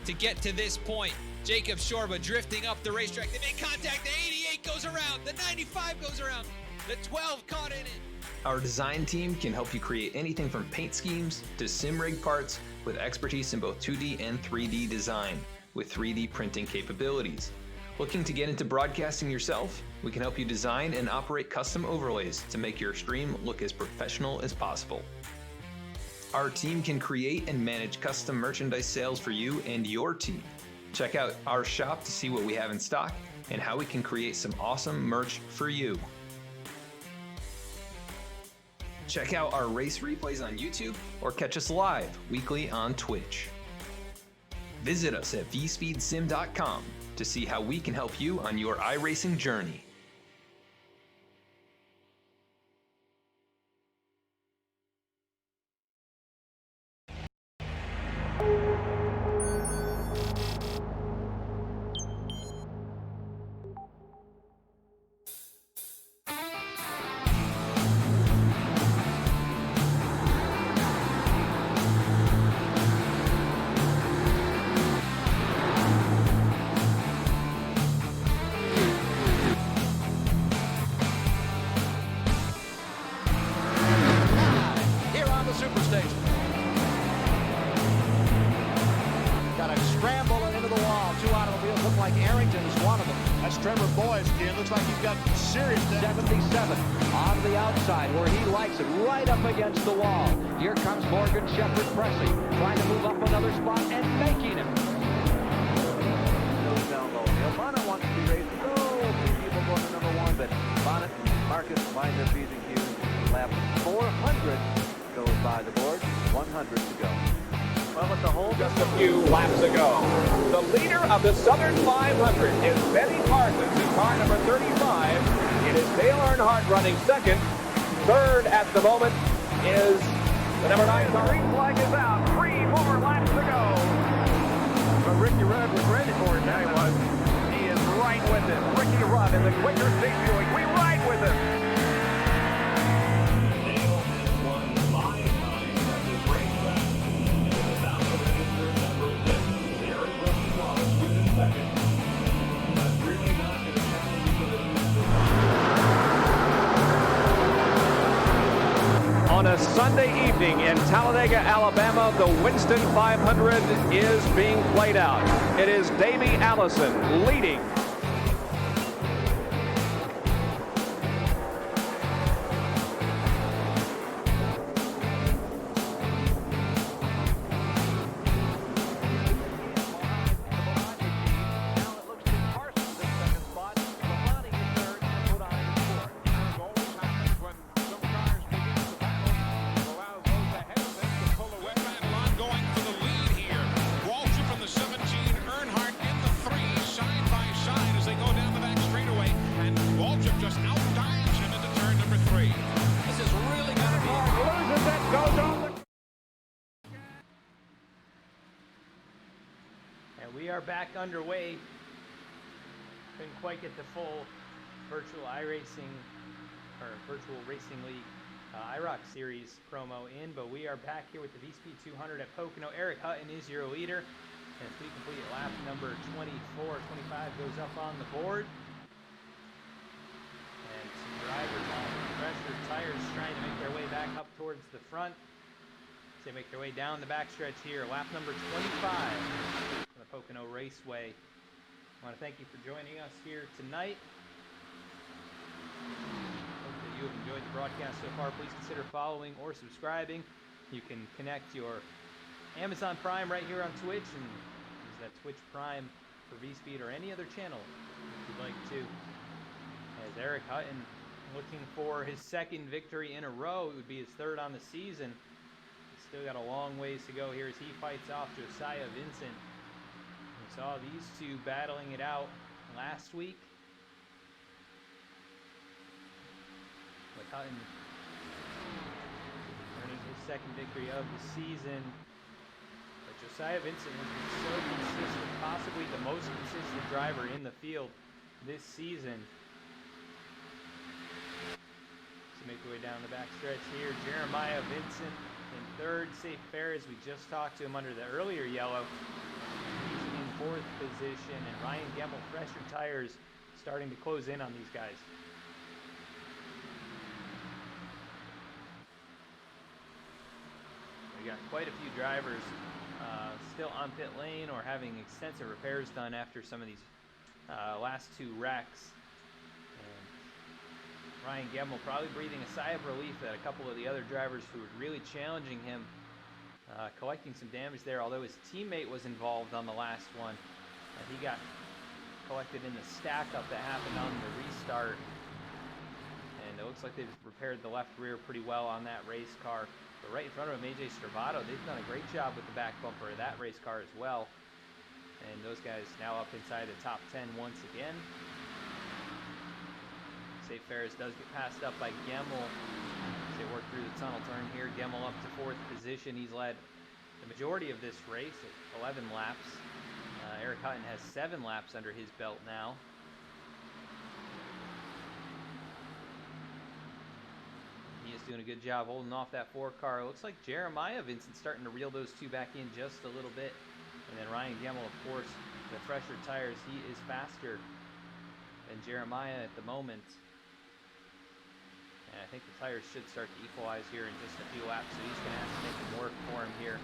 to get to this point. Jacob Shorba drifting up the racetrack. They make contact. The 88 goes around. The 95 goes around. The 12 caught in it. Our design team can help you create anything from paint schemes to sim rig parts with expertise in both 2D and 3D design with 3D printing capabilities. Looking to get into broadcasting yourself? We can help you design and operate custom overlays to make your stream look as professional as possible. Our team can create and manage custom merchandise sales for you and your team. Check out our shop to see what we have in stock and how we can create some awesome merch for you. Check out our race replays on YouTube or catch us live weekly on Twitch. Visit us at VSPEEDSim.com to see how we can help you on your iRacing journey. Looks like he's got serious 77 on the outside where he likes it, right up against the wall. Here comes Morgan Shepherd pressing, trying to move up another spot and making it. Goes down low. Bonnet wants to be raised. Two people going to number one, but Bonnet, Marcus find their P's and Q's. Lap 400 goes by the board, 100 to go. Well, it's a whole just a few laps ago. The leader of the Southern 500 is Benny Parsons in car number 35. It is Dale Earnhardt running second. Third at the moment is the number 9 car. Green flag is out. 3 more laps to go. But Ricky Rudd was ready for it. Now he was. He is right with it. Ricky Rudd in the quicker debuting. We ride with him. On a Sunday evening in Talladega, Alabama, the Winston 500 is being played out. It is Davey Allison leading. We are back underway. Couldn't quite get the full virtual iRacing or virtual racing league IROC series promo in, but we are back here with the VSPEED 200 at Pocono. Eric Hutton is your leader. And we complete lap number 24, 25 goes up on the board. And some drivers on pressure tires trying to make their way back up towards the front. They make their way down the backstretch here. Lap number 25 on the Pocono Raceway. I want to thank you for joining us here tonight. Hope that you have enjoyed the broadcast so far. Please consider following or subscribing. You can connect your Amazon Prime right here on Twitch and use that Twitch Prime for VSPEED or any other channel if you'd like to. As Eric Hutton looking for his second victory in a row. It would be his third on the season. Still got a long ways to go here as he fights off Josiah Vincent. We saw these two battling it out last week. With Hutton earning his second victory of the season. But Josiah Vincent has been so consistent, possibly the most consistent driver in the field this season. So make your way down the backstretch here. Jeremiah Vincent in third. Safe Ferris, we just talked to him under the earlier yellow. He's in fourth position, and Ryan Gemmel, fresher tires, starting to close in on these guys. We got quite a few drivers still on pit lane or having extensive repairs done after some of these last two wrecks. Ryan Gemmel probably breathing a sigh of relief that a couple of the other drivers who were really challenging him collecting some damage there, although his teammate was involved on the last one. And he got collected in the stack up that happened on the restart. And it looks like they've repaired the left rear pretty well on that race car. But right in front of him, AJ Stravato, they've done a great job with the back bumper of that race car as well. And those guys now up inside the top 10 once again. Safe Ferris does get passed up by Gemmel as they work through the tunnel turn here. Gemmel up to 4th position. He's led the majority of this race at 11 laps. Eric Hutton has 7 laps under his belt now. He is doing a good job holding off that 4 car. It looks like Jeremiah Vincent starting to reel those 2 back in just a little bit. And then Ryan Gemmel, of course, the fresher tires, he is faster than Jeremiah at the moment. And I think the tires should start to equalize here in just a few laps, so he's going to have to make them work for him here.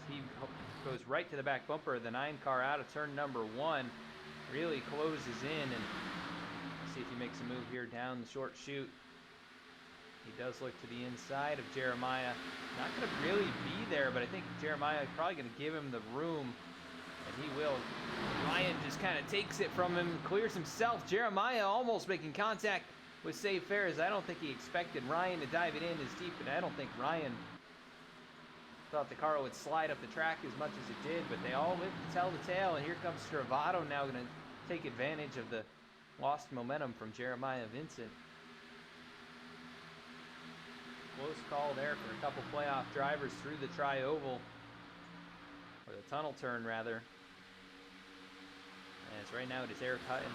So he goes right to the back bumper of the 9 car out of turn number 1. Really closes in, and see if he makes a move here down the short chute. He does look to the inside of Jeremiah. Not going to really be there, but I think Jeremiah is probably going to give him the room, and he will. Ryan just kind of takes it from him, clears himself. Jeremiah almost making contact with Safe Ferris. I don't think he expected Ryan to dive it in as deep, and I don't think Ryan thought the car would slide up the track as much as it did, but they all live to tell the tale, and here comes Stravato now going to take advantage of the lost momentum from Jeremiah Vincent. Close call there for a couple playoff drivers through the tri-oval, or the tunnel turn rather. As right now it is Eric Hutton,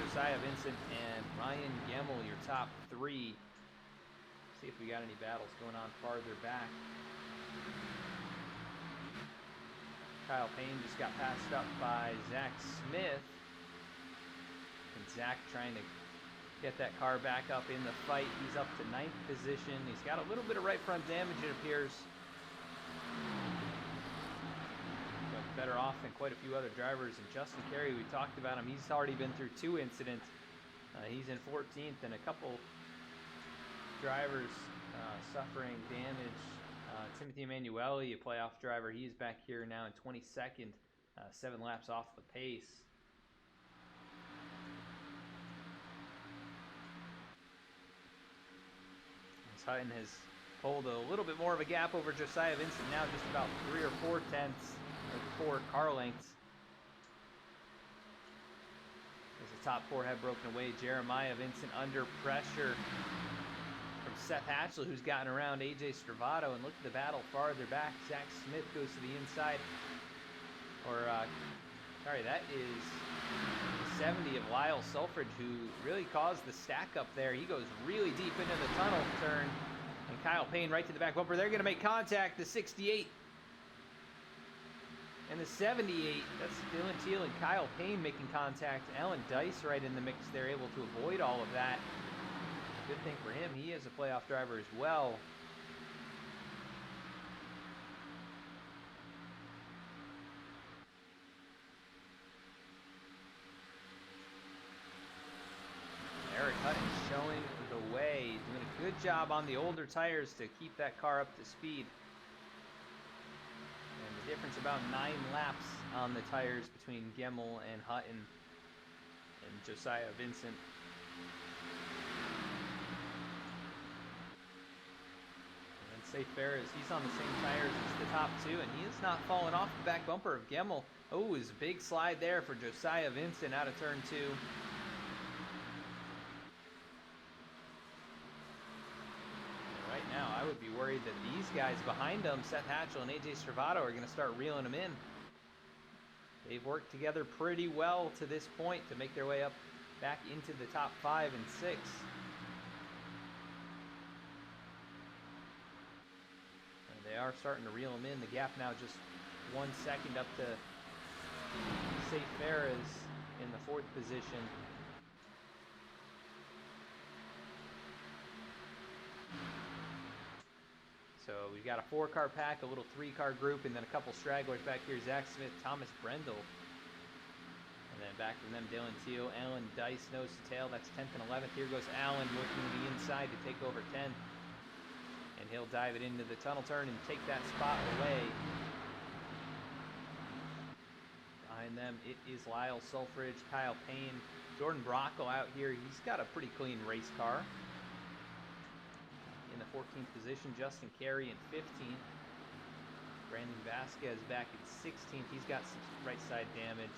Josiah Vincent, and Ryan Gemmel, your top 3. See if we got any battles going on farther back. Kyle Payne just got passed up by Zach Smith. And Zach trying to get that car back up in the fight. He's up to 9th position. He's got a little bit of right front damage, it appears. But better off than quite a few other drivers. And Justin Carey, we talked about him. He's already been through 2 incidents. He's in 14th, and a couple drivers suffering damage. Timothy Emanuele, a playoff driver, he's back here now in 22nd, 7 laps off the pace. Hutton has pulled a little bit more of a gap over Josiah Vincent now, just about 3 or 4 tenths, or 4 car lengths. As the top 4 have broken away, Jeremiah Vincent under pressure from Seth Hatchley, who's gotten around AJ Stravato, and look at the battle farther back. Zach Smith goes to the inside, sorry, that is the 70 of Lyle Selfridge, who really caused the stack up there. He goes really deep into the tunnel turn, and Kyle Payne right to the back bumper. They're going to make contact. The 68 and the 78. That's Dylan Teal and Kyle Payne making contact. Alan Dice right in the mix. They're able to avoid all of that. Good thing for him. He is a playoff driver as well. Eric Hutton showing the way, doing a good job on the older tires to keep that car up to speed. And the difference about 9 laps on the tires between Gemmel and Hutton and Josiah Vincent. And then Safe Ferris, he's on the same tires as the top 2, and he is not falling off the back bumper of Gemmel. Oh, it's a big slide there for Josiah Vincent out of turn 2. Right now, I would be worried that these guys behind them, Seth Hatchell and AJ Stravato, are going to start reeling them in. They've worked together pretty well to this point to make their way up back into the top 5 and 6. And they are starting to reel them in. The gap now just 1 second up to Safe Ferris in the 4th position. So we've got a 4-car pack, a little 3-car group, and then a couple stragglers back here. Zach Smith, Thomas Brendel. And then back from them, Dylan Teal, Alan Dice, nose to tail. That's 10th and 11th. Here goes Alan working the inside to take over 10. And he'll dive it into the tunnel turn and take that spot away. Behind them, it is Lyle Sulfridge, Kyle Payne, Jordan Brockle out here. He's got a pretty clean race car. In the 14th position, Justin Carey in 15th. Brandon Vasquez back in 16th. He's got some right side damage.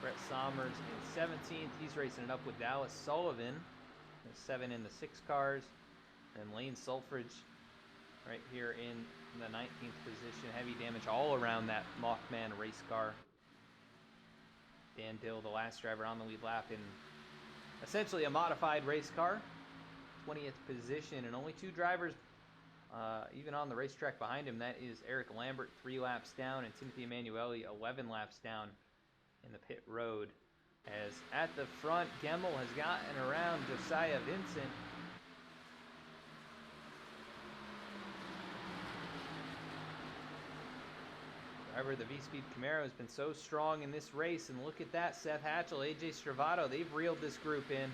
Brett Sommers in 17th. He's racing it up with Dallas Sullivan. 7 in the 6 cars. And Lane Sulfridge right here in the 19th position. Heavy damage all around that Mothman race car. Dan Dill, the last driver on the lead lap in essentially a modified race car. 20th position, and only 2 drivers even on the racetrack behind him. That is Eric Lambert, 3 laps down, and Timothy Emanuele, 11 laps down in the pit road. As at the front, Gemmel has gotten around Josiah Vincent. Driver of the VSPEED Camaro has been so strong in this race, and look at that, Seth Hatchell, AJ Stravato, they've reeled this group in.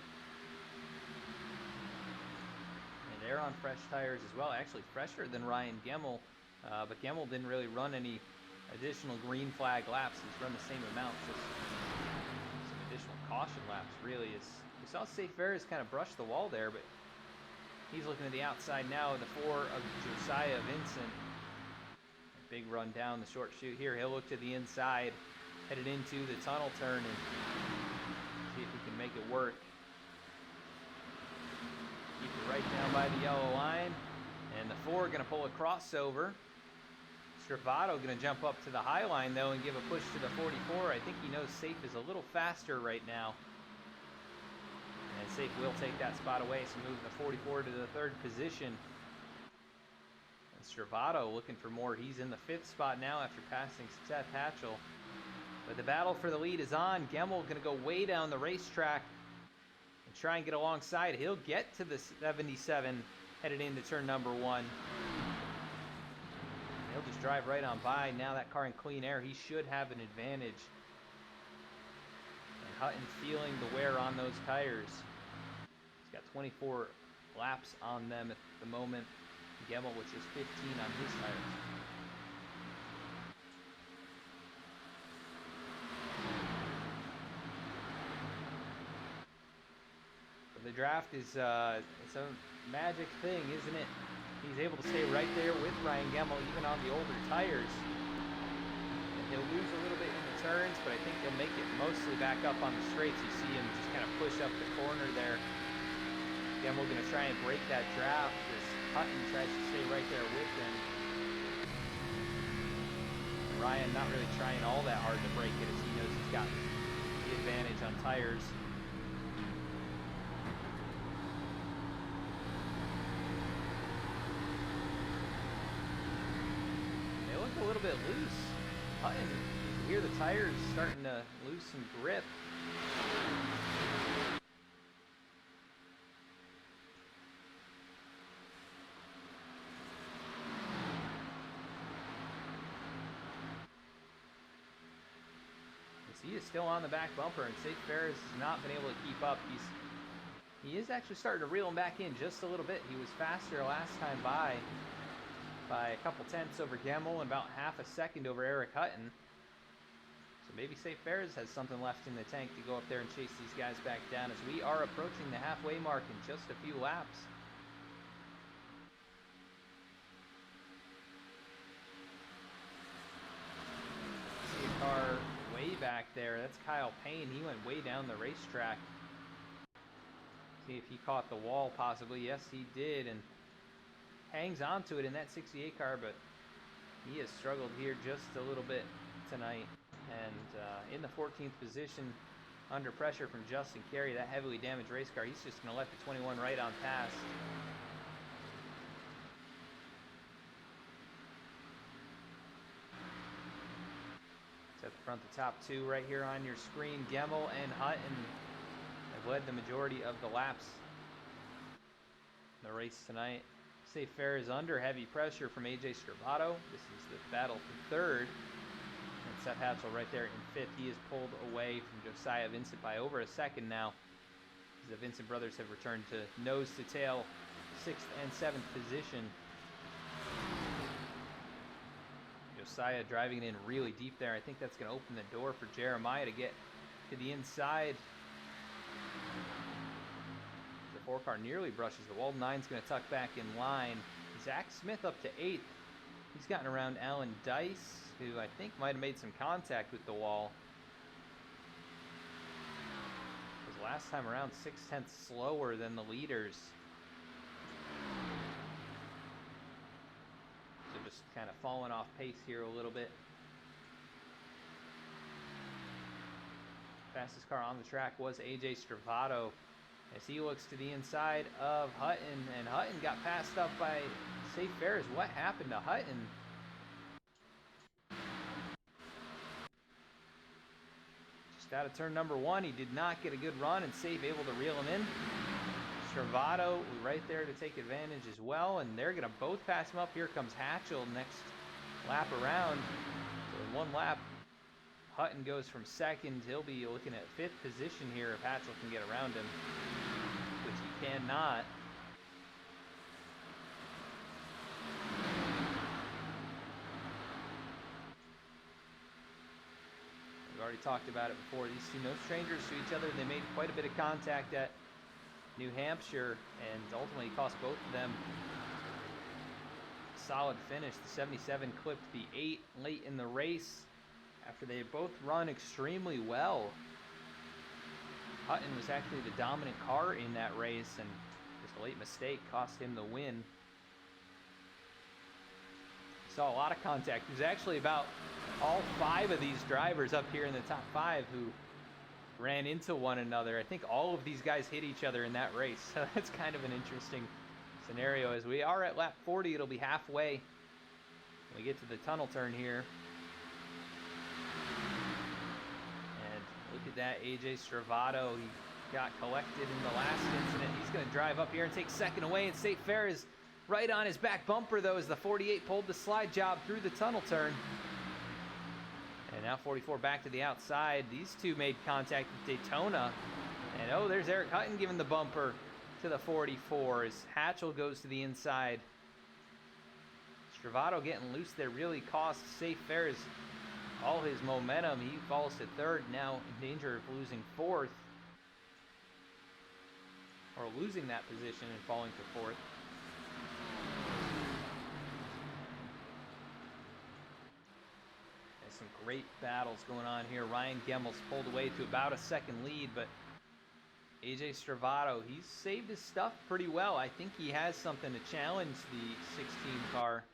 They're on fresh tires as well, actually fresher than Ryan Gemmel, but Gemmel didn't really run any additional green flag laps. He's run the same amount, just some additional caution laps, really. We saw Safe Ferris kind of brush the wall there, but he's looking to the outside now of the 4 of Josiah Vincent. A big run down the short chute here. He'll look to the inside, headed into the tunnel turn, and see if he can make it work. Keep it right down by the yellow line, and the 4 going to pull a crossover. Stravato going to jump up to the high line though and give a push to the 44. I think he knows Safe is a little faster right now, and Safe will take that spot away, so moving the 44 to the 3rd position. And Stravato looking for more. He's in the 5th spot now after passing Seth Hatchell. But the battle for the lead is on. Gemmel going to go way down the racetrack and try and get alongside. He'll get to the 77 headed into turn number 1. He'll just drive right on by. Now that car in clean air, he should have an advantage. And Hutton feeling the wear on those tires. He's got 24 laps on them at the moment. Gemmel with just 15 on his tires. The draft is it's a magic thing, isn't it? He's able to stay right there with Ryan Gemmel, even on the older tires. And he'll lose a little bit in the turns, but I think he'll make it mostly back up on the straights. You see him just kind of push up the corner there. Gemmel going to try and break that draft as Hutton tries to stay right there with him. And Ryan not really trying all that hard to break it, as he knows he's got the advantage on tires. A little bit loose. Hutton, you can hear the tires starting to lose some grip. He is still on the back bumper, and Safe Ferris has not been able to keep up. He is actually starting to reel him back in just a little bit. He was faster last time by a couple tenths over Gemmel and about half a second over Eric Hutton. So maybe Safe Ferris has something left in the tank to go up there and chase these guys back down, as we are approaching the halfway mark in just a few laps. See a car way back there. That's Kyle Payne. He went way down the racetrack. See if he caught the wall possibly. Yes, he did, and hangs on to it in that 68 car, but he has struggled here just a little bit tonight. And in the 14th position, under pressure from Justin Carey, that heavily damaged race car, he's just going to let the 21 right on past. It's at the front, the top 2 right here on your screen. Gemmel and Hutton have led the majority of the laps in the race tonight. Safe Fair is under heavy pressure from AJ Stravato. This is the battle for 3rd. And Seth Hatchell right there in 5th. He is pulled away from Josiah Vincent by over a second now, as the Vincent brothers have returned to nose to tail 6th and 7th position. Josiah driving it in really deep there. I think that's going to open the door for Jeremiah to get to the inside. The 4 car nearly brushes the wall. 9's going to tuck back in line. Zach Smith up to 8th. He's gotten around Alan Dice, who I think might have made some contact with the wall. Because last time around, 0.6 slower than the leaders. So just kind of falling off pace here a little bit. Fastest car on the track was AJ Stravato as he looks to the inside of Hutton, and Hutton got passed up by Safe Ferris. What happened to Hutton? Just out of turn number 1, he did not get a good run, and Safe able to reel him in. Stravato right there to take advantage as well, and they're going to both pass him up. Here comes Hatchell next lap around. So in 1 lap, Hutton goes from 2nd. He'll be looking at 5th position here if Hatchell can get around him, which he cannot. We've already talked about it before. These two, no strangers to each other. They made quite a bit of contact at New Hampshire, and ultimately cost both of them a solid finish. The 77 clipped the 8 late in the race after they had both run extremely well. Hutton was actually the dominant car in that race, and just a late mistake cost him the win. Saw a lot of contact. There's actually about all 5 of these drivers up here in the top 5 who ran into one another. I think all of these guys hit each other in that race. So that's kind of an interesting scenario. As we are at lap 40, it'll be halfway when we get to the tunnel turn here. And look at that, AJ Stravato. He got collected in the last incident. He's going to drive up here and take 2nd away, and Safe Ferris right on his back bumper, though, as the 48 pulled the slide job through the tunnel turn. And now 44 back to the outside. These two made contact with Daytona. And oh, there's Eric Hutton giving the bumper to the 44 as Hatchell goes to the inside. Stravato getting loose there really cost Safe Ferris all his momentum. He falls to 3rd, now in danger of losing 4th. Or losing that position and falling to 4th. Some great battles going on here. Ryan Gemmel's pulled away to about a 2nd lead, but AJ Stravato, he's saved his stuff pretty well. I think he has something to challenge the 16 car.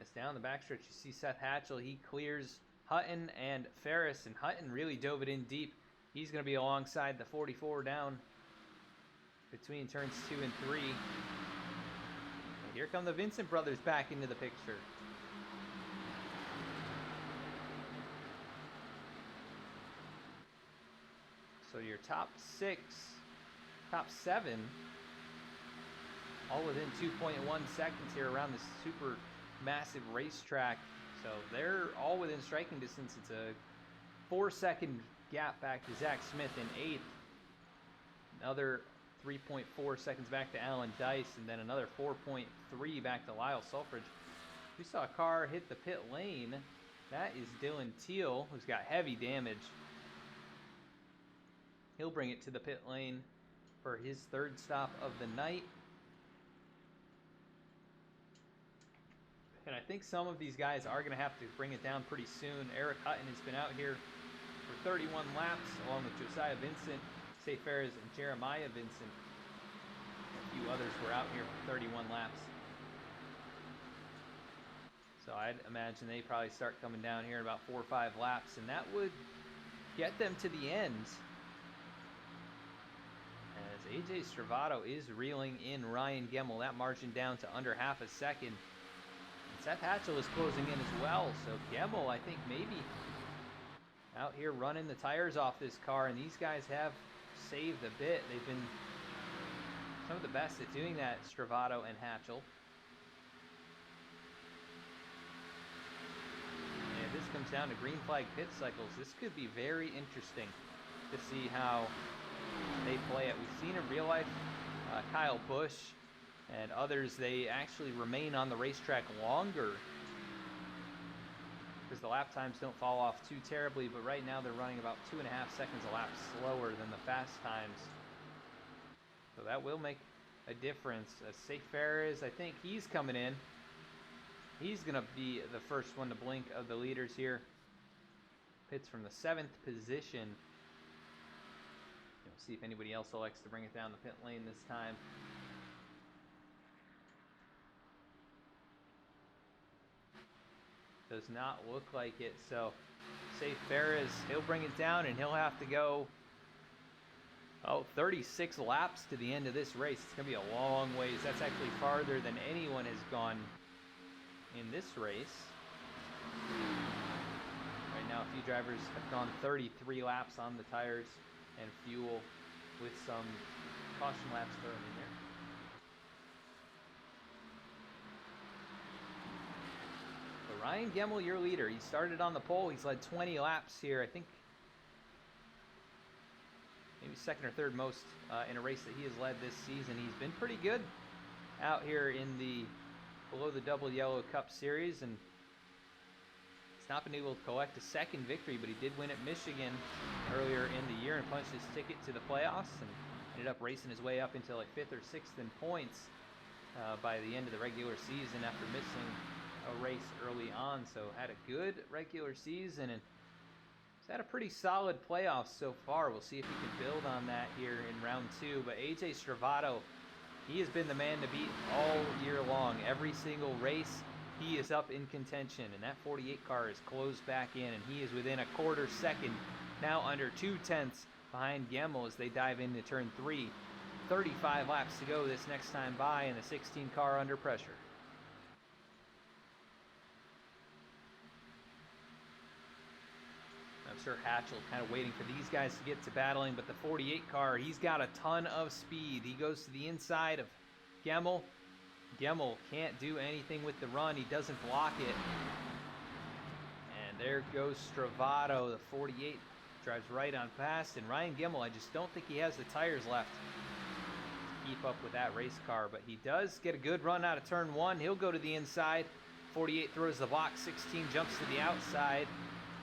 As down the backstretch, you see Seth Hatchell. He clears Hutton and Ferris, and Hutton really dove it in deep. He's going to be alongside the 44 down between turns 2 and 3. And here come the Vincent brothers back into the picture. So your top 6, top 7, all within 2.1 seconds here around this super massive racetrack. So they're all within striking distance. It's a 4-second gap back to Zach Smith in 8th. Another 3.4 seconds back to Alan Dice, and then another 4.3 back to Lyle Sulfridge. We saw a car hit the pit lane. That is Dylan Teal, who's got heavy damage. He'll bring it to the pit lane for his 3rd stop of the night. And I think some of these guys are going to have to bring it down pretty soon. Eric Hutton has been out here for 31 laps, along with Josiah Vincent, Safe Ferris, and Jeremiah Vincent. A few others were out here for 31 laps. So I'd imagine they probably start coming down here in about 4 or 5 laps, and that would get them to the end. As AJ Stravato is reeling in Ryan Gemmel, that margin down to under half a second. And Seth Hatchell is closing in as well, so Gemmel, I think, maybe out here running the tires off this car, and these guys have saved a bit. They've been some of the best at doing that, Stravato and Hatchell. And if this comes down to green flag pit cycles, this could be very interesting to see how they play it. We've seen in real life Kyle Busch and others, they actually remain on the racetrack longer races, the lap times don't fall off too terribly, but right now they're running about 2.5 seconds a lap slower than the fast times. So that will make a difference. Safe Ferris, I think he's coming in. He's going to be the first one to blink of the leaders here. Pits from the 7th position. We'll see if anybody else elects to bring it down the pit lane this time. Does not look like it, so Safe Ferris, he'll bring it down and he'll have to go 36 laps to the end of this race. It's gonna be a long ways. That's actually farther than anyone has gone in this race. Right now a few drivers have gone 33 laps on the tires and fuel, with some caution laps thrown in there. So Ryan Gemmel, your leader. He started on the pole. He's led 20 laps here. I think maybe second or third most in a race that he has led this season. He's been pretty good out here in the below the double yellow Cup series, and he's not been able to collect a second victory, but he did win at Michigan earlier in the year and punched his ticket to the playoffs and ended up racing his way up into like 5th or 6th in points by the end of the regular season after missing a race early on. So had a good regular season and he's had a pretty solid playoffs so far. We'll see if he can build on that here in round 2. But AJ Stravato, he has been the man to beat all year long. Every single race he is up in contention, and that 48 car is closed back in, and he is within a quarter second, now under 2/10 behind Gemmel as they dive into turn 3. 35 laps to go this next time by, and the 16 car under pressure. I'm sure Hatchell kind of waiting for these guys to get to battling, but the 48 car, he's got a ton of speed. He goes to the inside of Gemmel. Gemmel can't do anything with the run. He doesn't block it. And there goes Stravato. The 48 drives right on past. And Ryan Gemmel, I just don't think he has the tires left to keep up with that race car. But he does get a good run out of turn 1. He'll go to the inside. 48 throws the block. 16 jumps to the outside.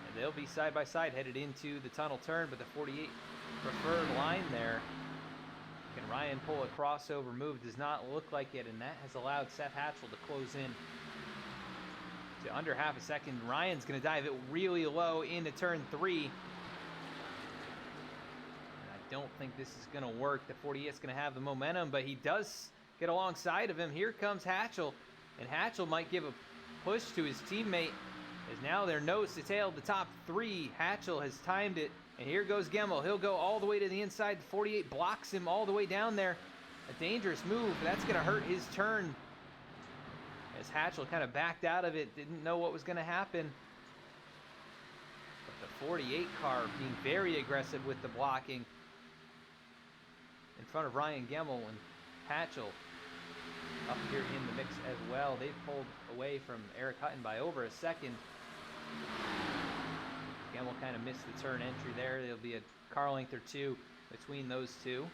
And they'll be side by side headed into the tunnel turn. But the 48 preferred line there. Can Ryan pull a crossover move? Does not look like it, and that has allowed Seth Hatchell to close in to under half a second. Ryan's going to dive it really low into turn 3. And I don't think this is going to work. The 48's going to have the momentum, but he does get alongside of him. Here comes Hatchell, and Hatchell might give a push to his teammate, as now they're nose to tail the top 3. Hatchell has timed it. And here goes Gemmel. He'll go all the way to the inside. 48 blocks him all the way down there. A dangerous move. That's going to hurt his turn. As Hatchell kind of backed out of it, didn't know what was going to happen. But the 48 car being very aggressive with the blocking in front of Ryan Gemmel, and Hatchell up here in the mix as well. They've pulled away from Eric Hutton by over a second. Gemmel kind of missed the turn entry there. There'll be a car length or 2 between those two.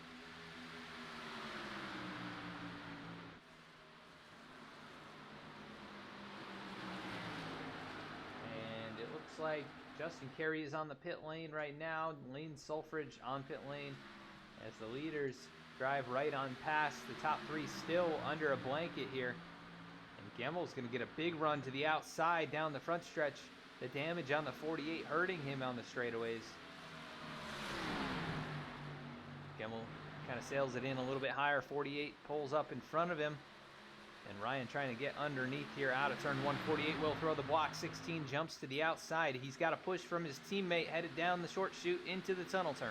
And it looks like Justin Carey is on the pit lane right now. Lane Sulfridge on pit lane as the leaders drive right on past the top 3, still under a blanket here. And Gemmel's going to get a big run to the outside down the front stretch. The damage on the 48 hurting him on the straightaways. Gemmel kind of sails it in a little bit higher. 48 pulls up in front of him. And Ryan trying to get underneath here out of turn 1. 48 will throw the block. 16 jumps to the outside. He's got a push from his teammate headed down the short chute into the tunnel turn.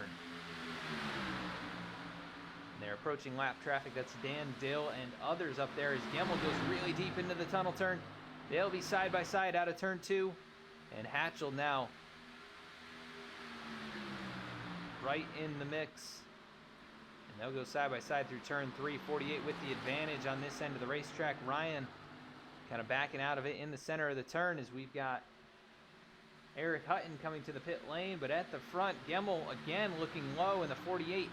And they're approaching lap traffic. That's Dan, Dill, and others up there as Gemmel goes really deep into the tunnel turn. They'll be side by side out of turn 2. And Hatchell now right in the mix. And they'll go side by side through turn 3. 48 with the advantage on this end of the racetrack. Ryan kind of backing out of it in the center of the turn as we've got Eric Hutton coming to the pit lane. But at the front, Gemmel again looking low, and the 48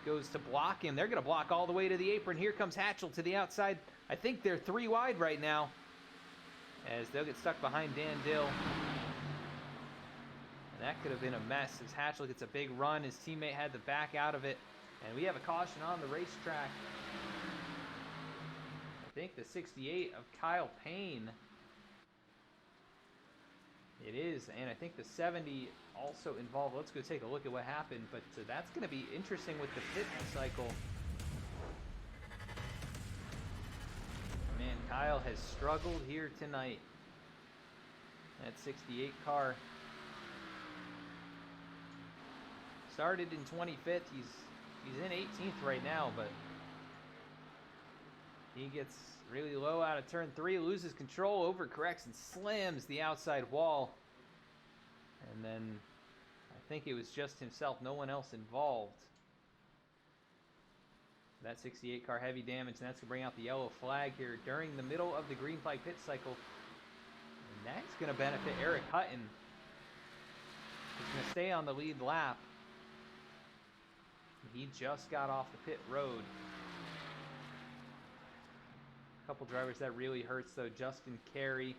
goes to block him. They're going to block all the way to the apron. Here comes Hatchell to the outside. I think they're 3 wide right now, as they'll get stuck behind Dan Dill. That could have been a mess as Hatchell gets a big run. His teammate had to back out of it. And we have a caution on the racetrack. I think the 68 of Kyle Payne. It is, and I think the 70 also involved. Let's go take a look at what happened, but that's going to be interesting with the pit cycle. Man, Kyle has struggled here tonight. That 68 car started in 25th. He's in 18th right now, but he gets really low out of turn 3, loses control, overcorrects, and slams the outside wall. And then I think it was just himself, no one else involved. That 68 car heavy damage, and that's going to bring out the yellow flag here during the middle of the green flag pit cycle. And that's going to benefit Eric Hutton. He's going to stay on the lead lap. He just got off the pit road. A couple drivers that really hurts though. Justin Carey,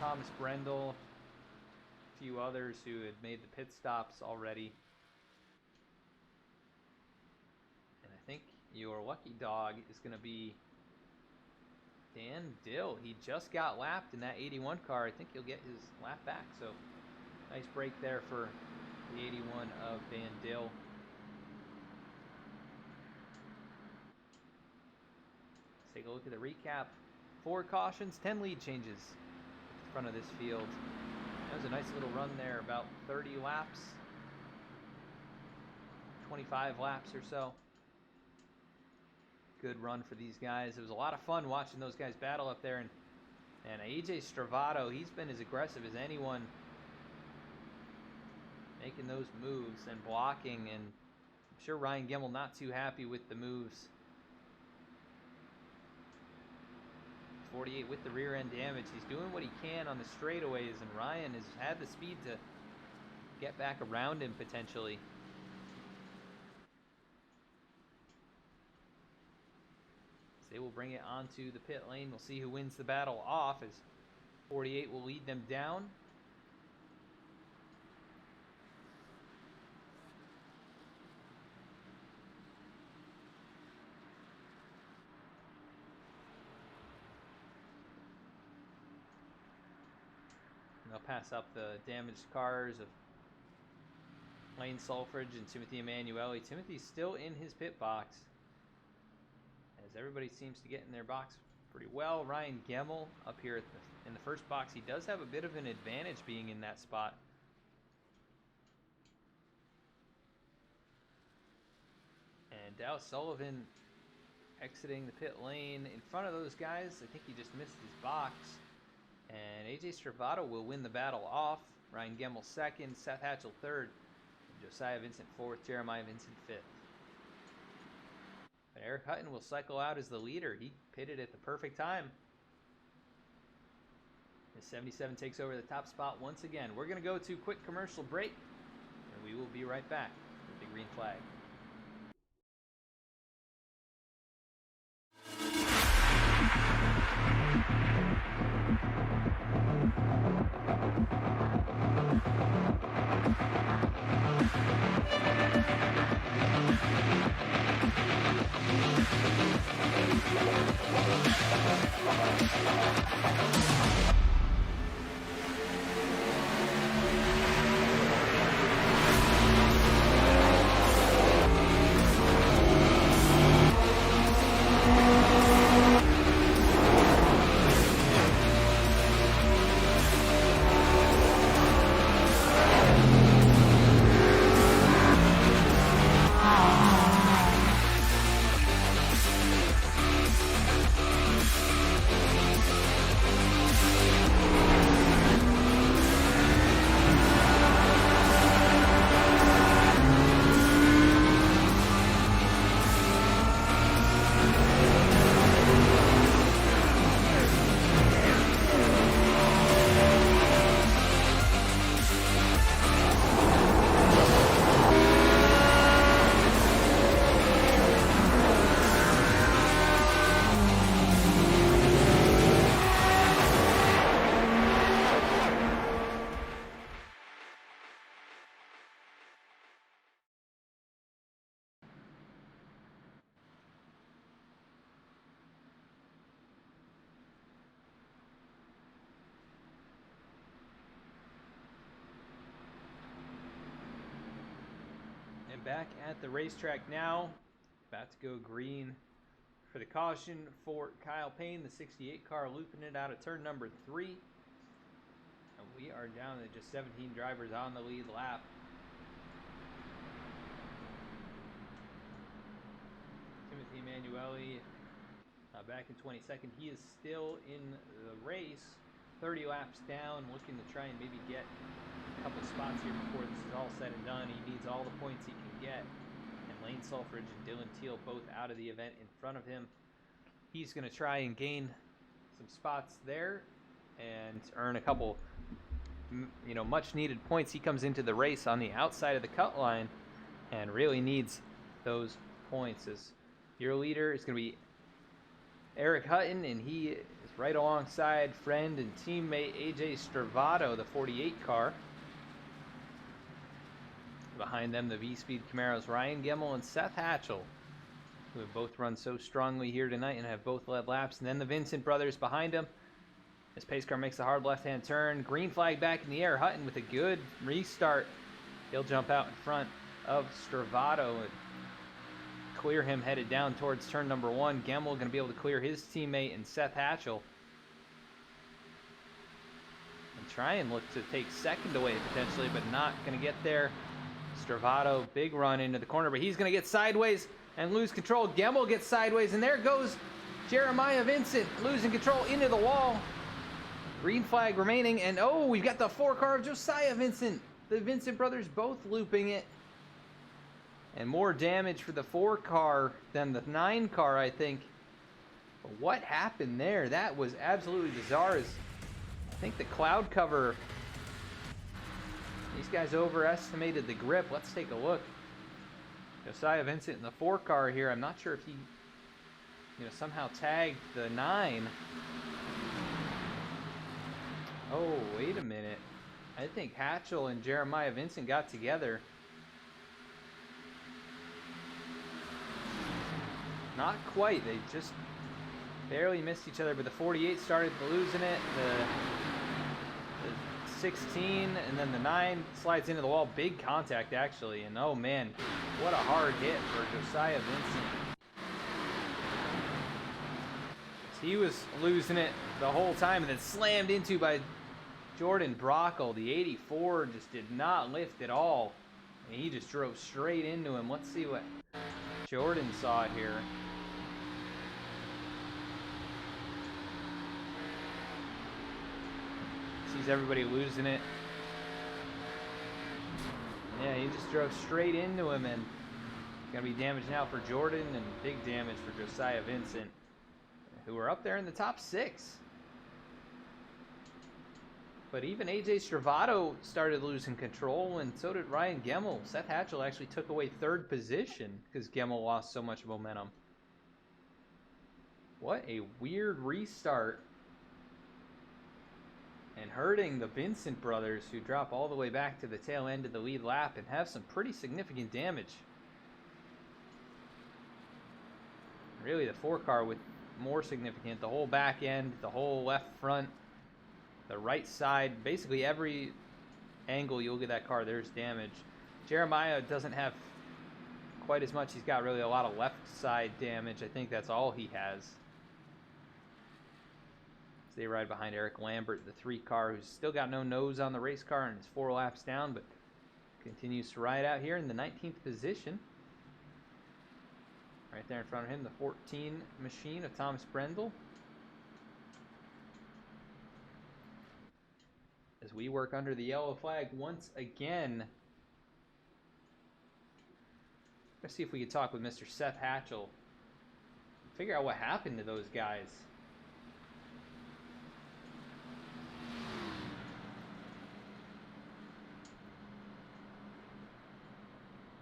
Thomas Brendel, a few others who had made the pit stops already. And I think your lucky dog is going to be Dan Dill. He just got lapped in that 81 car. I think he'll get his lap back. So nice break there for the 81 of Van Dill. Let's take a look at the recap. 4 cautions, 10 lead changes in front of this field. That was a nice little run there, about 30 laps, 25 laps or so. Good run for these guys. It was a lot of fun watching those guys battle up there. And AJ Stravato, he's been as aggressive as anyone, making those moves and blocking, and I'm sure Ryan Gemmel not too happy with the moves. 48 with the rear end damage. He's doing what he can on the straightaways, and Ryan has had the speed to get back around him potentially. So they will bring it onto the pit lane. We'll see who wins the battle off, as 48 will lead them down. They'll pass up the damaged cars of Lane Sulfridge and Timothy Emanuele. Timothy's still in his pit box, as everybody seems to get in their box pretty well. Ryan Gemmel up here at in the first box. He does have a bit of an advantage being in that spot. And Dallas Sullivan exiting the pit lane in front of those guys. I think he just missed his box. And AJ Stravato will win the battle off. Ryan Gemmel second, Seth Hatchell third, Josiah Vincent fourth, Jeremiah Vincent fifth. But Eric Hutton will cycle out as the leader. He pitted at the perfect time. The 77 takes over the top spot once again. We're going to go to quick commercial break, and we will be right back with the green flag. back at the racetrack now. About to go green for the caution for Kyle Payne, the 68 car, looping it out of turn number 3. And we are down to just 17 drivers on the lead lap. Timothy Emanuele back in 22nd. He is still in the race, 30 laps down, looking to try and maybe get a couple spots here before this is all said and done. He needs all the points he can get. And Lane Sulfridge and Dylan Teal both out of the event in front of him. He's going to try and gain some spots there and earn a couple, much needed points. He comes into the race on the outside of the cut line and really needs those points. As your leader is going to be Eric Hutton, and he is right alongside friend and teammate AJ Stravato, the 48 car. Behind them, the VSPEED Camaros Ryan Gemmel and Seth Hatchell, who have both run so strongly here tonight and have both led laps. And then the Vincent brothers behind him. As pace car makes a hard left-hand turn, green flag back in the air. Hutton with a good restart. He'll jump out in front of Stravato and clear him headed down towards turn number 1. Gemmel going to be able to clear his teammate and Seth Hatchell. And try and look to take second away potentially, but not going to get there. Stravato, big run into the corner, but he's going to get sideways and lose control. Gemmel gets sideways, and there goes Jeremiah Vincent losing control into the wall. Green flag remaining, and oh, we've got the 4 car of Josiah Vincent. The Vincent brothers both looping it. And more damage for the 4 car than the 9 car, I think. But what happened there? That was absolutely bizarre. I think the cloud cover, these guys overestimated the grip. Let's take a look. Josiah Vincent in the 4 car here. I'm not sure if he, somehow tagged the 9. Oh, wait a minute. I think Hatchell and Jeremiah Vincent got together. Not quite. They just barely missed each other, but the 48 started losing it. The 16 and then the 9 slides into the wall. Big contact, actually. And oh man, what a hard hit for Josiah Vincent. He was losing it the whole time and then slammed into by Jordan Brockle. The 84 just did not lift at all. And he just drove straight into him. Let's see what Jordan saw here. Sees everybody losing it. Yeah, he just drove straight into him, and gonna be damage now for Jordan and big damage for Josiah Vincent, who are up there in the top 6. But even AJ Stravato started losing control, and so did Ryan Gemmel. Seth Hatchell actually took away 3rd position because Gemmel lost so much momentum. What a weird restart. And hurting the Vincent brothers, who drop all the way back to the tail end of the lead lap and have some pretty significant damage. Really, the 4 car with more significant. The whole back end, the whole left front, the right side, basically every angle you look at that car, there's damage. Jeremiah doesn't have quite as much. He's got really a lot of left side damage. I think that's all he has. They ride behind Eric Lambert, the 3 car, who's still got no nose on the race car and is 4 laps down, but continues to ride out here in the 19th position. Right there in front of him, the 14 machine of Thomas Brendel. As we work under the yellow flag once again. Let's see if we can talk with Mr. Seth Hatchell. Figure out what happened to those guys.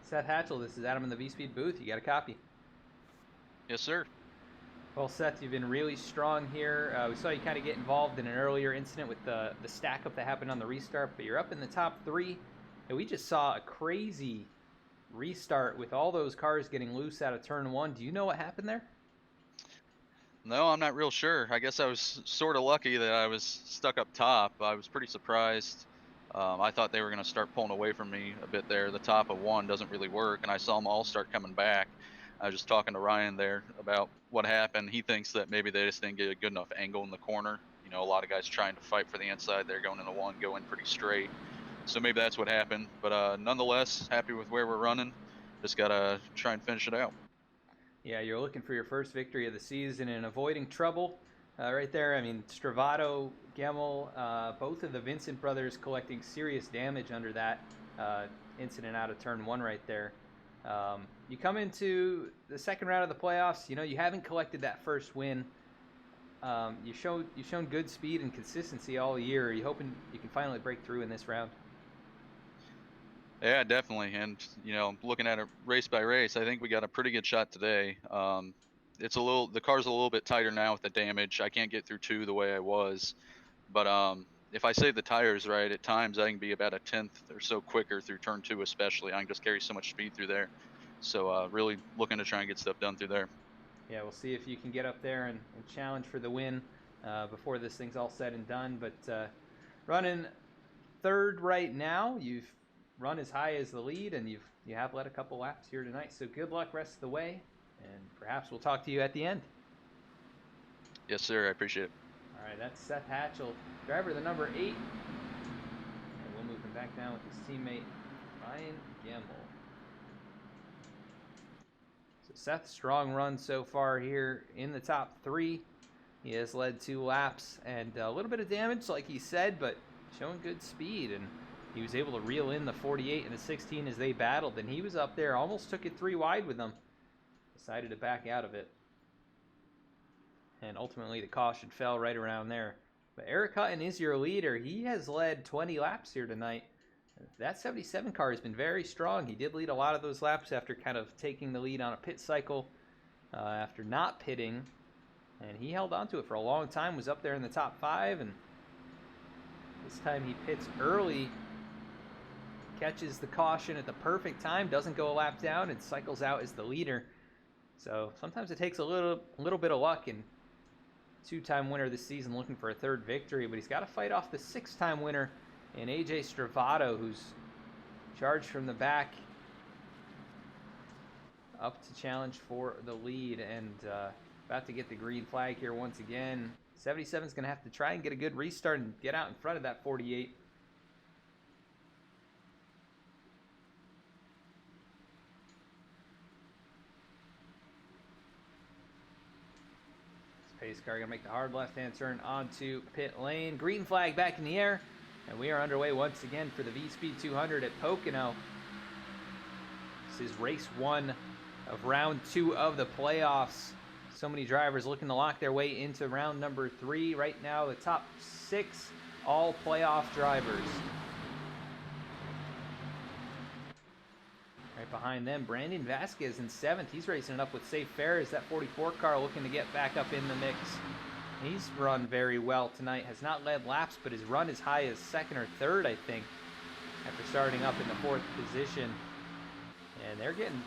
Seth Hatchell, this is Adam in the VSPEED booth. You got a copy? Yes, sir. Well, Seth, you've been really strong here. We saw you kind of get involved in an earlier incident with the stack-up that happened on the restart, but you're up in the top 3. And we just saw a crazy restart with all those cars getting loose out of turn 1. Do you know what happened there? No, I'm not real sure. I guess I was sort of lucky that I was stuck up top. I was pretty surprised I thought they were going to start pulling away from me a bit there. The top of one doesn't really work, and I saw them all start coming back. I was just talking to Ryan there about what happened. He thinks that maybe they just didn't get a good enough angle in the corner. You know, a lot of guys trying to fight for the inside. They're going in the one, going pretty straight. So maybe that's what happened. But nonetheless, happy with where we're running. Just got to try and finish it out. Yeah, you're looking for your first victory of the season and avoiding trouble. Right there, I mean, Stravato, Gemmel, both of the Vincent brothers collecting serious damage under that incident out of turn one right there. You come into the second round of the playoffs, you know, you haven't collected that first win. You've shown good speed and consistency all year. Are you hoping you can finally break through in this round? Yeah, definitely. And, you know, looking at it race by race, I think we got a pretty good shot today. The car's a little bit tighter now with the damage. I can't get through two the way I was. But if I save the tires right, at times I can be about a tenth or so quicker through turn two, especially. I can just carry so much speed through there. So really looking to try and get stuff done through there. Yeah, we'll see if you can get up there and challenge for the win before this thing's all said and done. But running third right now, you've run as high as the lead, and you have led a couple laps here tonight. So good luck rest of the way, and perhaps we'll talk to you at the end. Yes, sir. I appreciate it. All right, that's Seth Hatchell, driver the number 8. And we'll move him back down with his teammate, Ryan Gemmel. So Seth, strong run so far here in the top 3. He has led 2 laps and a little bit of damage, like he said, but showing good speed. And he was able to reel in the 48 and the 16 as they battled. And he was up there, almost took it 3 wide with them. Decided to back out of it. And ultimately the caution fell right around there. But Eric Hutton is your leader. He has led 20 laps here tonight. That 77 car has been very strong. He did lead a lot of those laps after kind of taking the lead on a pit cycle after not pitting. And he held on to it for a long time, was up there in the top 5. And this time he pits early, catches the caution at the perfect time, doesn't go a lap down, and cycles out as the leader. So sometimes it takes a little bit of luck, and 2-time winner this season looking for a 3rd victory, but he's got to fight off the 6-time winner in AJ Stravato, who's charged from the back up to challenge for the lead, and about to get the green flag here once again. 77's going to have to try and get a good restart and get out in front of that 48. Pace car gonna make the hard left-hand turn onto pit lane. Green flag back in the air, and we are underway once again for the VSPEED 200 at Pocono. This is race 1 of round 2 of the playoffs. So many drivers looking to lock their way into round number 3. Right now, the top 6 all playoff drivers. Right behind them, Brandon Vasquez in 7th. He's racing it up with Safe Ferris. That 44 car looking to get back up in the mix. He's run very well tonight. Has not led laps, but has run as high as 2nd or 3rd, I think, after starting up in the 4th position. And they're getting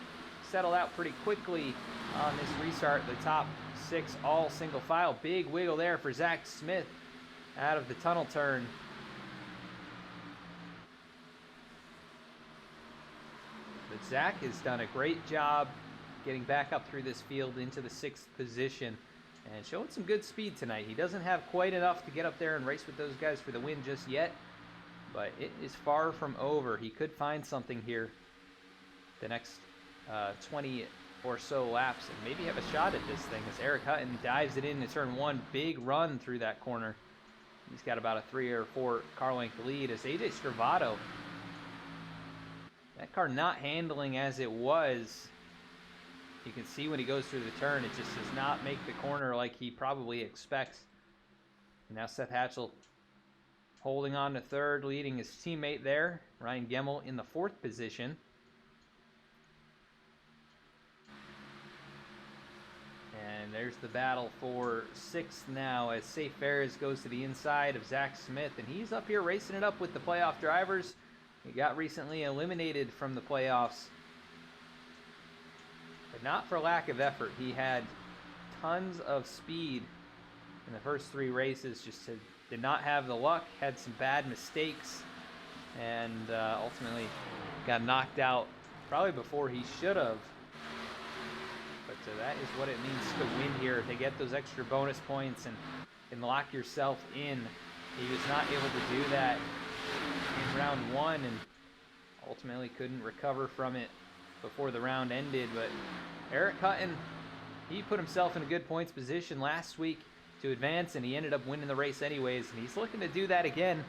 settled out pretty quickly on this restart. The top 6 all single file. Big wiggle there for Zach Smith out of the tunnel turn. But Zach has done a great job getting back up through this field into the 6th position and showing some good speed tonight. He doesn't have quite enough to get up there and race with those guys for the win just yet, but it is far from over. He could find something here the next 20 or so laps and maybe have a shot at this thing as Eric Hutton dives it into turn 1. Big run through that corner. He's got about a 3 or 4 car length lead as AJ Stravato, that car not handling as it was. You can see when he goes through the turn, it just does not make the corner like he probably expects. And now Seth Hatchell holding on to 3rd, leading his teammate there, Ryan Gemmel, in the 4th position. And there's the battle for 6th now as Safe Ferris goes to the inside of Zach Smith, and he's up here racing it up with the playoff drivers. He got recently eliminated from the playoffs, but not for lack of effort. He had tons of speed in the first 3 races, just did not have the luck, had some bad mistakes, and ultimately got knocked out probably before he should have. But that is what it means to win here, to get those extra bonus points and lock yourself in. He was not able to do that in round 1 and ultimately couldn't recover from it before the round ended. But Eric Hutton, he put himself in a good points position last week to advance, and he ended up winning the race anyways, and he's looking to do that again,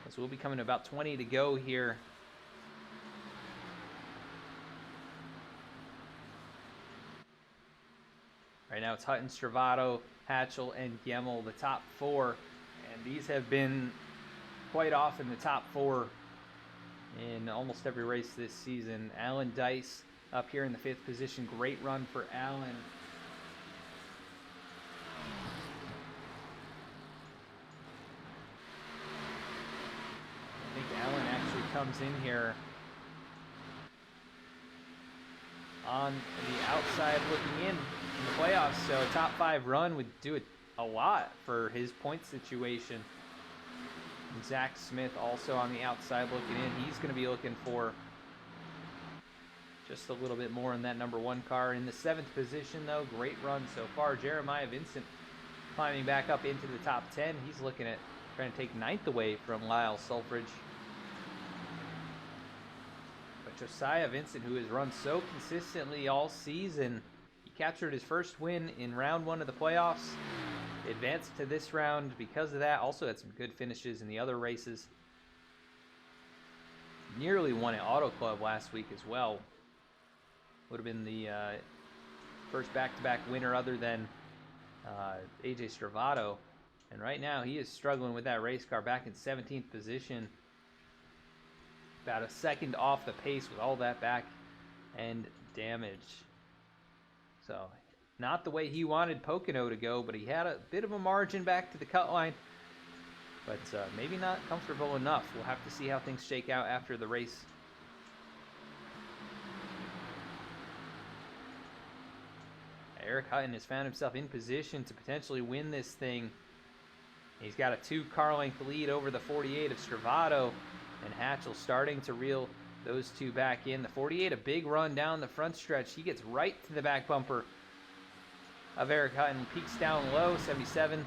as we'll be coming to about 20 to go here. Right now it's Hutton, Stravato, Hatchell, and Gemmel, the top 4, and these have been quite often the top 4 in almost every race this season. Alan Dice up here in the 5th position. Great run for Alan. I think Alan actually comes in here on the outside looking in the playoffs, so a top 5 run would do it a lot for his point situation. And Zach Smith also on the outside looking in. He's going to be looking for just a little bit more in that number 1 car. In the 7th position, though, great run so far. Jeremiah Vincent climbing back up into the top 10. He's looking at trying to take 9th away from Lyle Sulfridge. But Josiah Vincent, who has run so consistently all season, he captured his first win in round 1 of the playoffs. Advanced to this round because of that. Also had some good finishes in the other races. Nearly won at Auto Club last week as well. Would have been the first back-to-back winner other than AJ Stravato. And right now he is struggling with that race car, back in 17th position. About a second off the pace with all that back end damage. So not the way he wanted Pocono to go, but he had a bit of a margin back to the cut line. But maybe not comfortable enough. We'll have to see how things shake out after the race. Eric Hutton has found himself in position to potentially win this thing. He's got a 2 car length lead over the 48 of Stravato, and Hatchell starting to reel those 2 back in. The 48, a big run down the front stretch. He gets right to the back bumper of Eric Hutton, peaks down low, 77,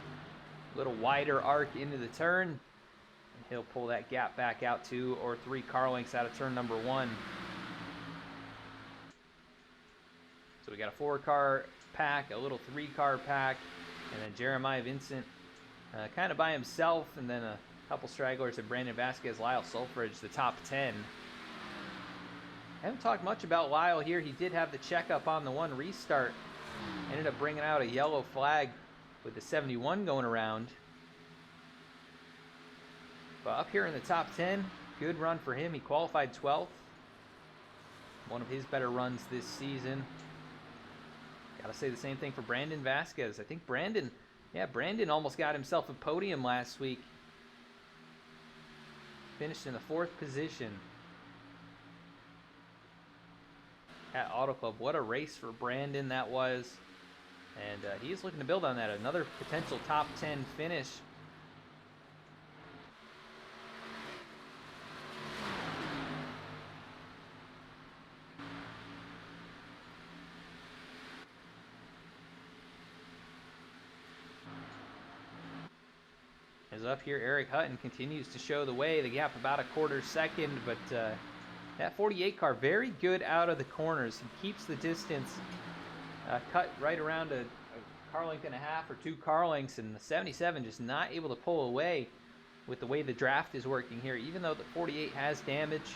a little wider arc into the turn, and he'll pull that gap back out 2 or 3 car lengths out of turn number 1. So we got a 4 car pack, a little 3 car pack, and then Jeremiah Vincent kind of by himself, and then a couple stragglers of Brandon Vasquez, Lyle Sulfridge, the top 10. I haven't talked much about Lyle here. He did have the checkup on the 1 restart. Ended up bringing out a yellow flag with the 71 going around. But up here in the top 10, good run for him. He qualified 12th. One of his better runs this season. Gotta say the same thing for Brandon Vasquez. I think Brandon almost got himself a podium last week. Finished in the 4th position at Auto Club. What a race for Brandon that was. And he's looking to build on that. Another potential top 10 finish. As up here, Eric Hutton continues to show the way. The gap about a quarter second, but that 48 car very good out of the corners. He keeps the distance cut right around a car length and a half or 2 car lengths, and the 77 just not able to pull away with the way the draft is working here. Even though the 48 has damage,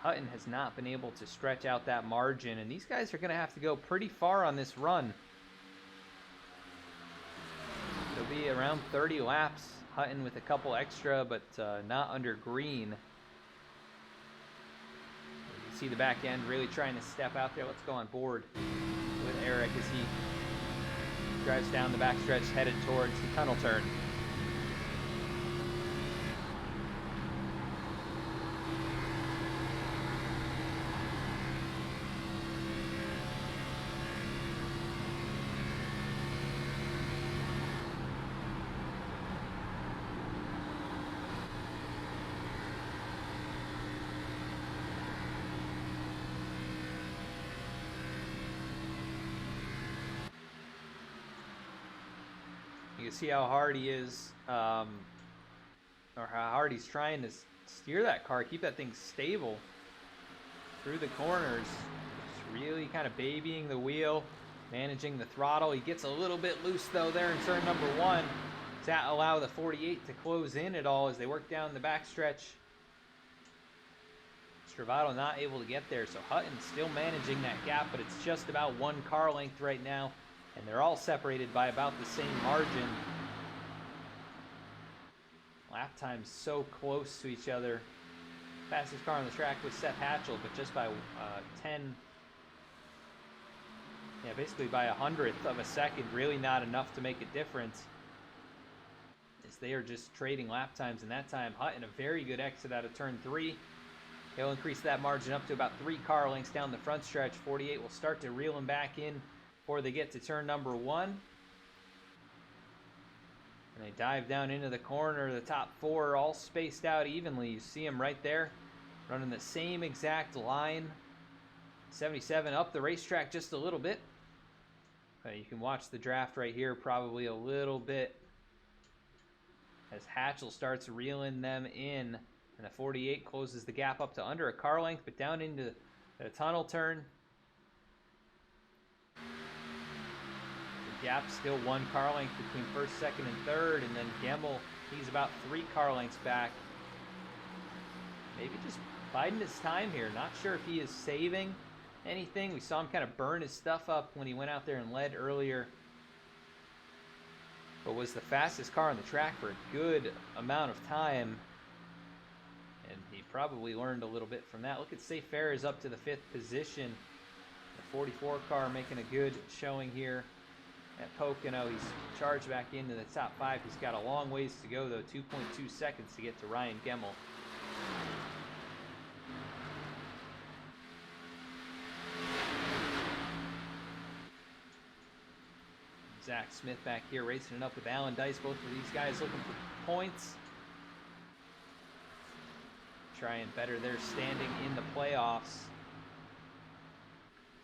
Hutton has not been able to stretch out that margin, and these guys are going to have to go pretty far on this run. It'll be around 30 laps. Hutton with a couple extra, but not under green. You can see the back end really trying to step out there. Let's go on board with Eric as he drives down the backstretch headed towards the tunnel turn. You can see how hard he is, or how hard he's trying to steer that car, keep that thing stable through the corners. Just really kind of babying the wheel, managing the throttle. He gets a little bit loose though there in turn number 1. Does that allow the 48 to close in at all as they work down the backstretch? Stravato not able to get there, so Hutton still managing that gap, but it's just about 1 car length right now, and they're all separated by about the same margin. Lap times so close to each other. Fastest car on the track was Seth Hatchell, but just by 10, yeah, basically by 100th of a second. Really not enough to make a difference, as they are just trading lap times. And that time, Hutton a very good exit out of turn 3. He'll increase that margin up to about 3 car lengths down the front stretch. 48 will start to reel him back in before they get to turn number 1. And they dive down into the corner. The top 4 are all spaced out evenly. You see them right there, running the same exact line. 77 up the racetrack just a little bit. You can watch the draft right here probably a little bit as Hatchell starts reeling them in. And the 48 closes the gap up to under a car length, but down into the tunnel turn. The gap still 1 car length between first, second, and third. And then Gemmel, he's about 3 car lengths back. Maybe just biding his time here. Not sure if he is saving anything. We saw him kind of burn his stuff up when he went out there and led earlier, but was the fastest car on the track for a good amount of time. And he probably learned a little bit from that. Look at Safe Fares up to the 5th position. The 44 car making a good showing here at Pocono. He's charged back into the top 5. He's got a long ways to go though, 2.2 seconds to get to Ryan Gemmel. Zach Smith back here racing it up with Alan Dice. Both of these guys looking for points. Try and better their standing in the playoffs.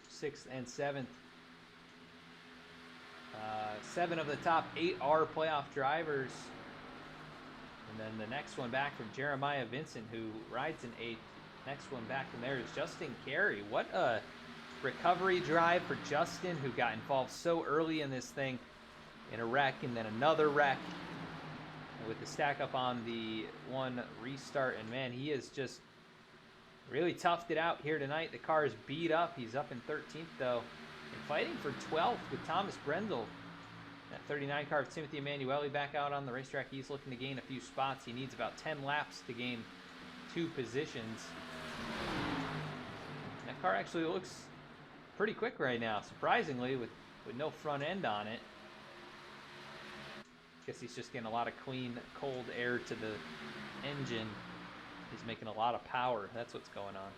6th and 7th. 7 of the top 8 are playoff drivers. And then the next one back from Jeremiah Vincent, who rides in 8th. Next one back from there is Justin Carey. What a recovery drive for Justin, who got involved so early in this thing in a wreck and then another wreck. With the stack up on the 1 restart, and man, he has just really toughed it out here tonight. The car is beat up. He's up in 13th though, and fighting for 12th with Thomas Brendel. That 39 car of Timothy Emanuele back out on the racetrack. He's looking to gain a few spots. He needs about 10 laps to gain 2 positions. That car actually looks pretty quick right now, surprisingly, with no front end on it. Guess he's just getting a lot of clean, cold air to the engine. He's making a lot of power. That's what's going on.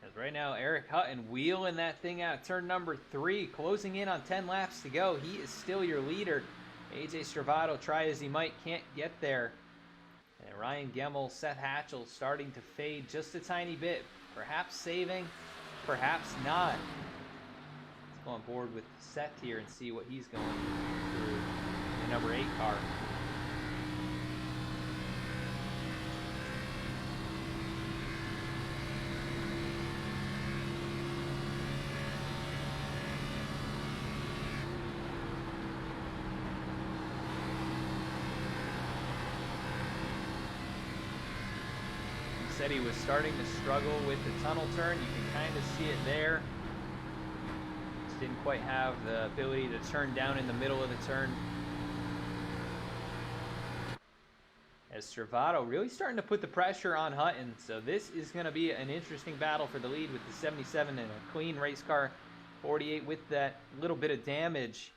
As right now, Eric Hutton wheeling that thing out. Turn number 3, closing in on 10 laps to go. He is still your leader. AJ Stravato, try as he might, can't get there. And Ryan Gemmel, Seth Hatchell starting to fade just a tiny bit. Perhaps saving, perhaps not. Let's go on board with Seth here and see what he's going through the number 8 car. Said he was starting to struggle with the tunnel turn. You can kind of see it there. Just didn't quite have the ability to turn down in the middle of the turn. As Stravato really starting to put the pressure on Hutton. So this is going to be an interesting battle for the lead with the 77 and a clean race car. 48 with that little bit of damage.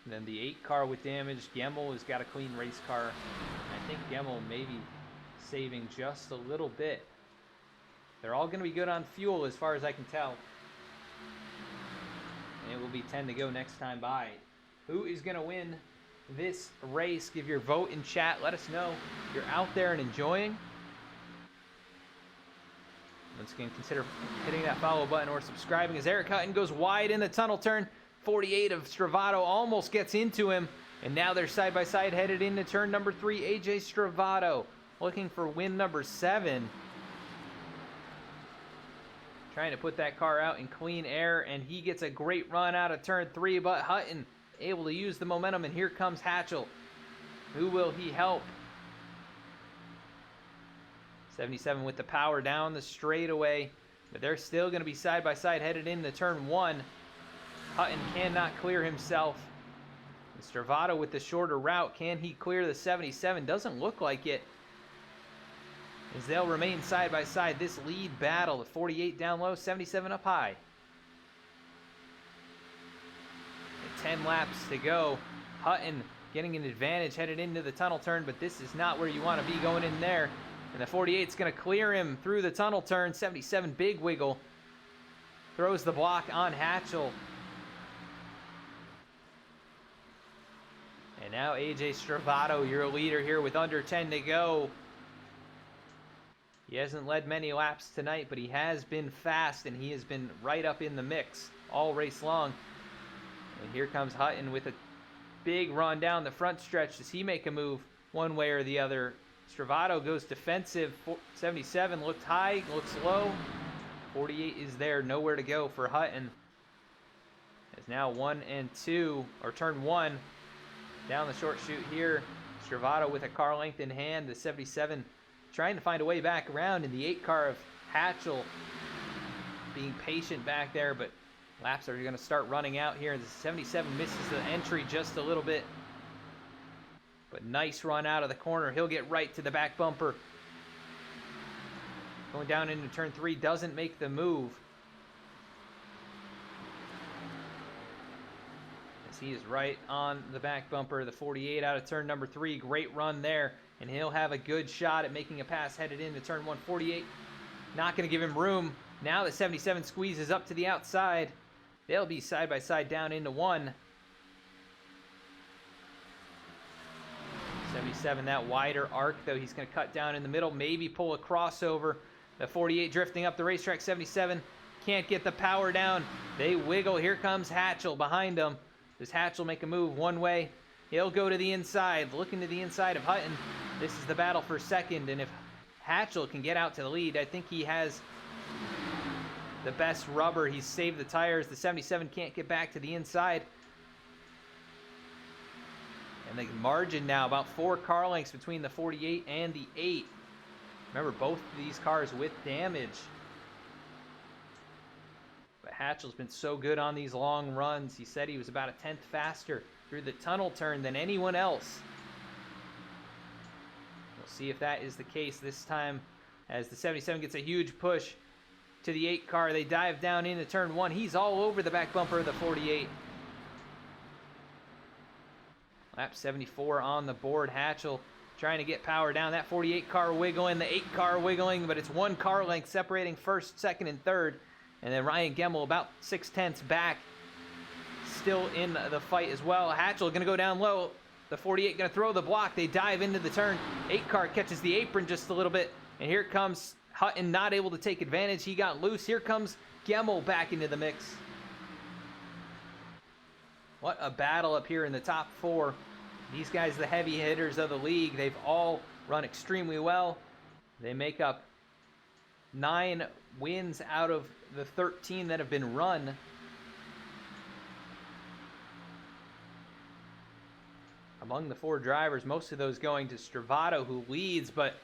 And then the 8 car with damage. Gemmel has got a clean race car. And I think Gemmel maybe saving just a little bit. They're all going to be good on fuel as far as I can tell. And it will be 10 to go next time by. Who is going to win this race? Give your vote in chat. Let us know if you're out there and enjoying. And once again, consider hitting that follow button or subscribing as Eric Hutton goes wide in the tunnel turn. 48 of Stravato almost gets into him. And now they're side by side headed into turn number 3. AJ Stravato looking for win number 7. Trying to put that car out in clean air, and he gets a great run out of turn 3, but Hutton able to use the momentum, and here comes Hatchell. Who will he help? 77 with the power down the straightaway, but they're still going to be side by side headed into turn 1. Hutton cannot clear himself. And Stravato with the shorter route. Can he clear the 77? Doesn't look like it, as they'll remain side by side. This lead battle, the 48 down low, 77 up high. And 10 laps to go. Hutton getting an advantage headed into the tunnel turn, but this is not where you want to be going in there. And the 48's going to clear him through the tunnel turn. 77, big wiggle. Throws the block on Hatchell. And now AJ Stravato, your leader here with under 10 to go. He hasn't led many laps tonight, but he has been fast, and he has been right up in the mix all race long. And here comes Hutton with a big run down the front stretch. Does he make a move one way or the other? Stravato goes defensive. 77 looked high, looks low. 48 is there, nowhere to go for Hutton. As now 1 and 2, or turn 1, down the short chute here. Stravato with a car length in hand. The 77 trying to find a way back around in the 8 car of Hatchell, being patient back there, but laps are going to start running out here. The 77 misses the entry just a little bit, but nice run out of the corner. He'll get right to the back bumper. Going down into turn 3, doesn't make the move, as he is right on the back bumper. The 48 out of turn number 3, great run there, and he'll have a good shot at making a pass headed into turn 1. 48 not going to give him room. Now the 77 squeezes up to the outside. They'll be side by side down into 1. 77, that wider arc, though. He's going to cut down in the middle, maybe pull a crossover. The 48 drifting up the racetrack. 77 can't get the power down. They wiggle. Here comes Hatchell behind them. Does Hatchell make a move one way? He'll go to the inside, looking to the inside of Hutton. This is the battle for second, and if Hatchell can get out to the lead, I think he has the best rubber. He's saved the tires. The 77 can't get back to the inside. And the margin now, about 4 car lengths between the 48 and the 8. Remember, both of these cars with damage. But Hatchell's been so good on these long runs. He said he was about a 10th faster through the tunnel turn than anyone else. We'll see if that is the case this time, as the 77 gets a huge push to the 8 car. They dive down into turn 1. He's all over the back bumper of the 48. Lap 74 on the board. Hatchell trying to get power down. That 48 car wiggling, the 8 car wiggling, but it's 1 car length separating first, second, and third. And then Ryan Gemmel about 6/10 back, still in the fight as well. Hatchell going to go down low. The 48 going to throw the block. They dive into the turn. 8 car catches the apron just a little bit. And here comes Hutton, not able to take advantage. He got loose. Here comes Gemmel back into the mix. What a battle up here in the top 4. These guys, the heavy hitters of the league, they've all run extremely well. They make up 9 wins out of the 13 that have been run. Among the 4 drivers, most of those going to Stravato, who leads, but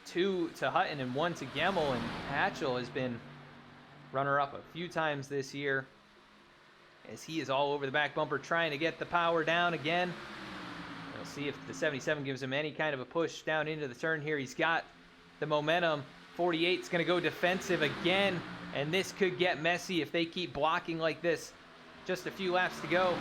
2 to Hutton and 1 to Gemmel. And Hatchell has been runner-up a few times this year, as he is all over the back bumper trying to get the power down again. We'll see if the 77 gives him any kind of a push down into the turn here. He's got the momentum. 48's going to go defensive again, and this could get messy if they keep blocking like this. Just a few laps to go.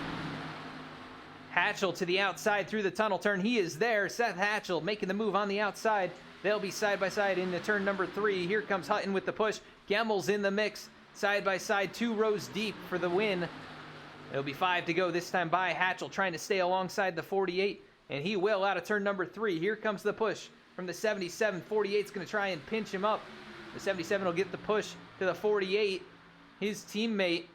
Hatchell to the outside through the tunnel turn. He is there. Seth Hatchell making the move on the outside. They'll be side by side into turn number 3. Here comes Hutton with the push. Gemmel's in the mix. Side by side, 2 rows deep for the win. It'll be 5 to go this time by. Hatchell trying to stay alongside the 48, and he will out of turn number 3. Here comes the push from the 77. 48's going to try and pinch him up. The 77 will get the push to the 48, his teammate.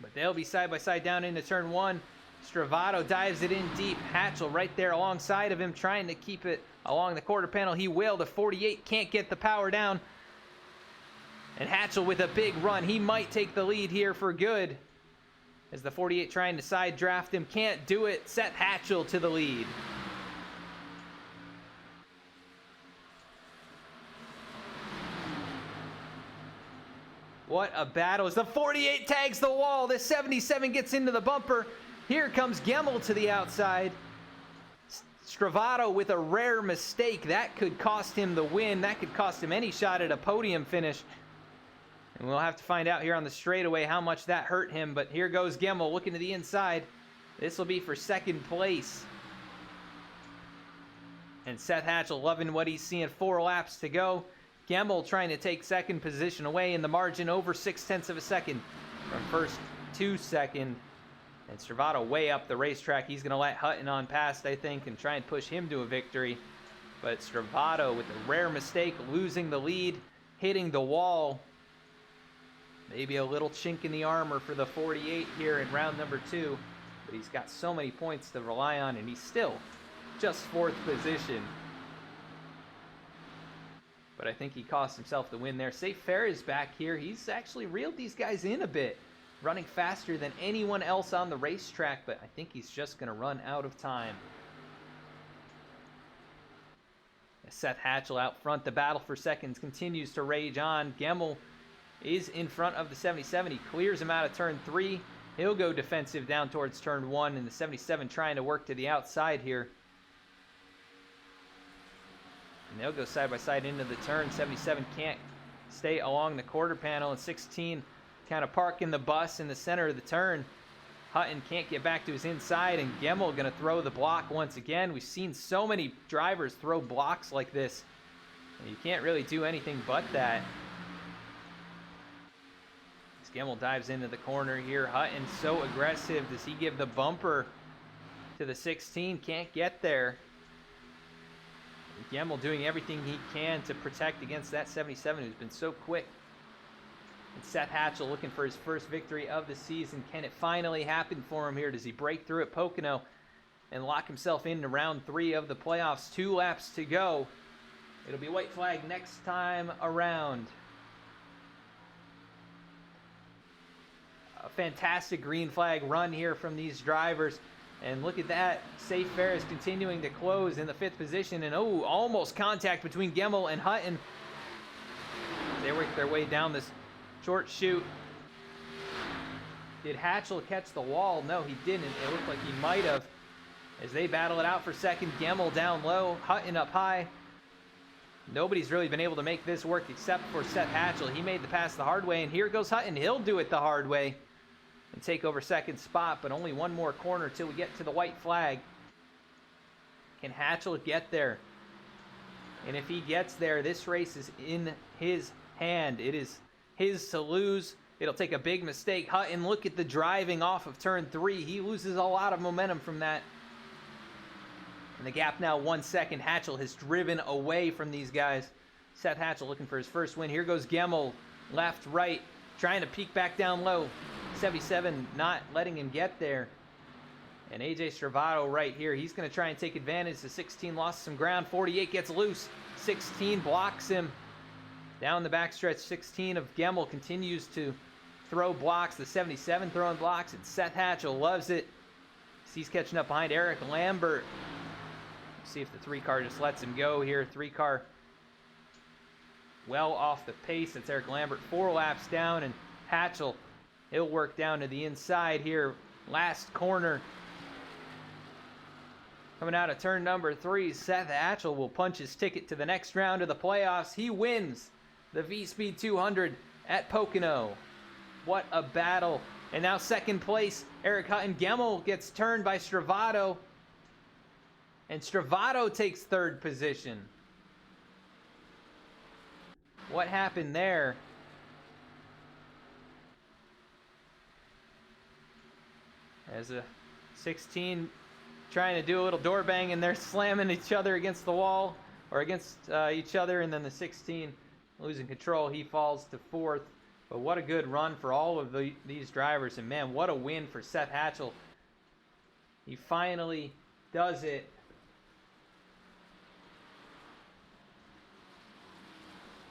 But they'll be side by side down into turn 1. Stravato dives it in deep. Hatchell right there alongside of him, trying to keep it along the quarter panel. He will. The 48 can't get the power down. And Hatchell with a big run. He might take the lead here for good. As the 48 trying to side draft him, can't do it. Seth Hatchell to the lead. What a battle as the 48 tags the wall. The 77 gets into the bumper. Here comes Gemmel to the outside. Stravato with a rare mistake. That could cost him the win. That could cost him any shot at a podium finish. And we'll have to find out here on the straightaway how much that hurt him. But here goes Gemmel looking to the inside. This will be for second place. And Seth Hatchell loving what he's seeing. 4 laps to go. Gemmel trying to take second position away in the margin over 0.6 of a second from first to second. And Stravato way up the racetrack. He's going to let Hutton on past, I think, and try and push him to a victory. But Stravato with a rare mistake, losing the lead, hitting the wall. Maybe a little chink in the armor for the 48 here in round number 2. But he's got so many points to rely on, and he's still just 4th position. But I think he cost himself the win there. Safe Fair is back here. He's actually reeled these guys in a bit. Running faster than anyone else on the racetrack, but I think he's just going to run out of time. Seth Hatchell out front. The battle for seconds continues to rage on. Gemmel is in front of the 77. He clears him out of turn 3. He'll go defensive down towards turn 1, and the 77 trying to work to the outside here. And they'll go side by side into the turn. 77 can't stay along the quarter panel, and 16 kind of parking the bus in the center of the turn. Hutton can't get back to his inside, and Gemmel going to throw the block once again. We've seen so many drivers throw blocks like this, and you can't really do anything but that. As Gemmel dives into the corner here, Hutton so aggressive. Does he give the bumper to the 16? Can't get there. Gemmel doing everything he can to protect against that 77 who's been so quick. And Seth Hatchell looking for his first victory of the season. Can it finally happen for him here? Does he break through at Pocono and lock himself into round 3 of the playoffs? 2 laps to go. It'll be white flag next time around. A fantastic green flag run here from these drivers. And look at that. Safe Fair is continuing to close in the 5th position. And oh, almost contact between Gemmel and Hutton. They work their way down this short chute. Did Hatchell catch the wall? No, he didn't. It looked like he might have. As they battle it out for second, Gemmel down low, Hutton up high. Nobody's really been able to make this work except for Seth Hatchell. He made the pass the hard way, and here goes Hutton. He'll do it the hard way and take over second spot, but only one more corner till we get to the white flag. Can Hatchell get there? And if he gets there, this race is in his hand. It is his to lose. It'll take a big mistake. Hutton, look at the driving off of turn 3. He loses a lot of momentum from that. And the gap now 1 second. Hatchell has driven away from these guys. Seth Hatchell looking for his first win. Here goes Gemmel, left, right, trying to peek back down low. 77 not letting him get there. And AJ Stravato right here. He's going to try and take advantage. The 16 lost some ground. 48 gets loose. 16 blocks him. Down the backstretch, 16 of Gemmel continues to throw blocks. The 77 throwing blocks, and Seth Hatchell loves it. He's catching up behind Eric Lambert. See if the 3-car just lets him go here. 3-car well off the pace. It's Eric Lambert 4 laps down, and Hatchell, he'll work down to the inside here. Last corner. Coming out of turn number 3, Seth Hatchell will punch his ticket to the next round of the playoffs. He wins the VSPEED 200 at Pocono. What a battle. And now second place, Eric Hutton. Gemmel gets turned by Stravato. And Stravato takes 3rd position. What happened there? As a 16 trying to do a little door bang, and they're slamming each other against the wall. or against each other, and then the 16 losing control. He falls to 4th. But what a good run for all of these drivers, and man, what a win for Seth Hatchell. He finally does it.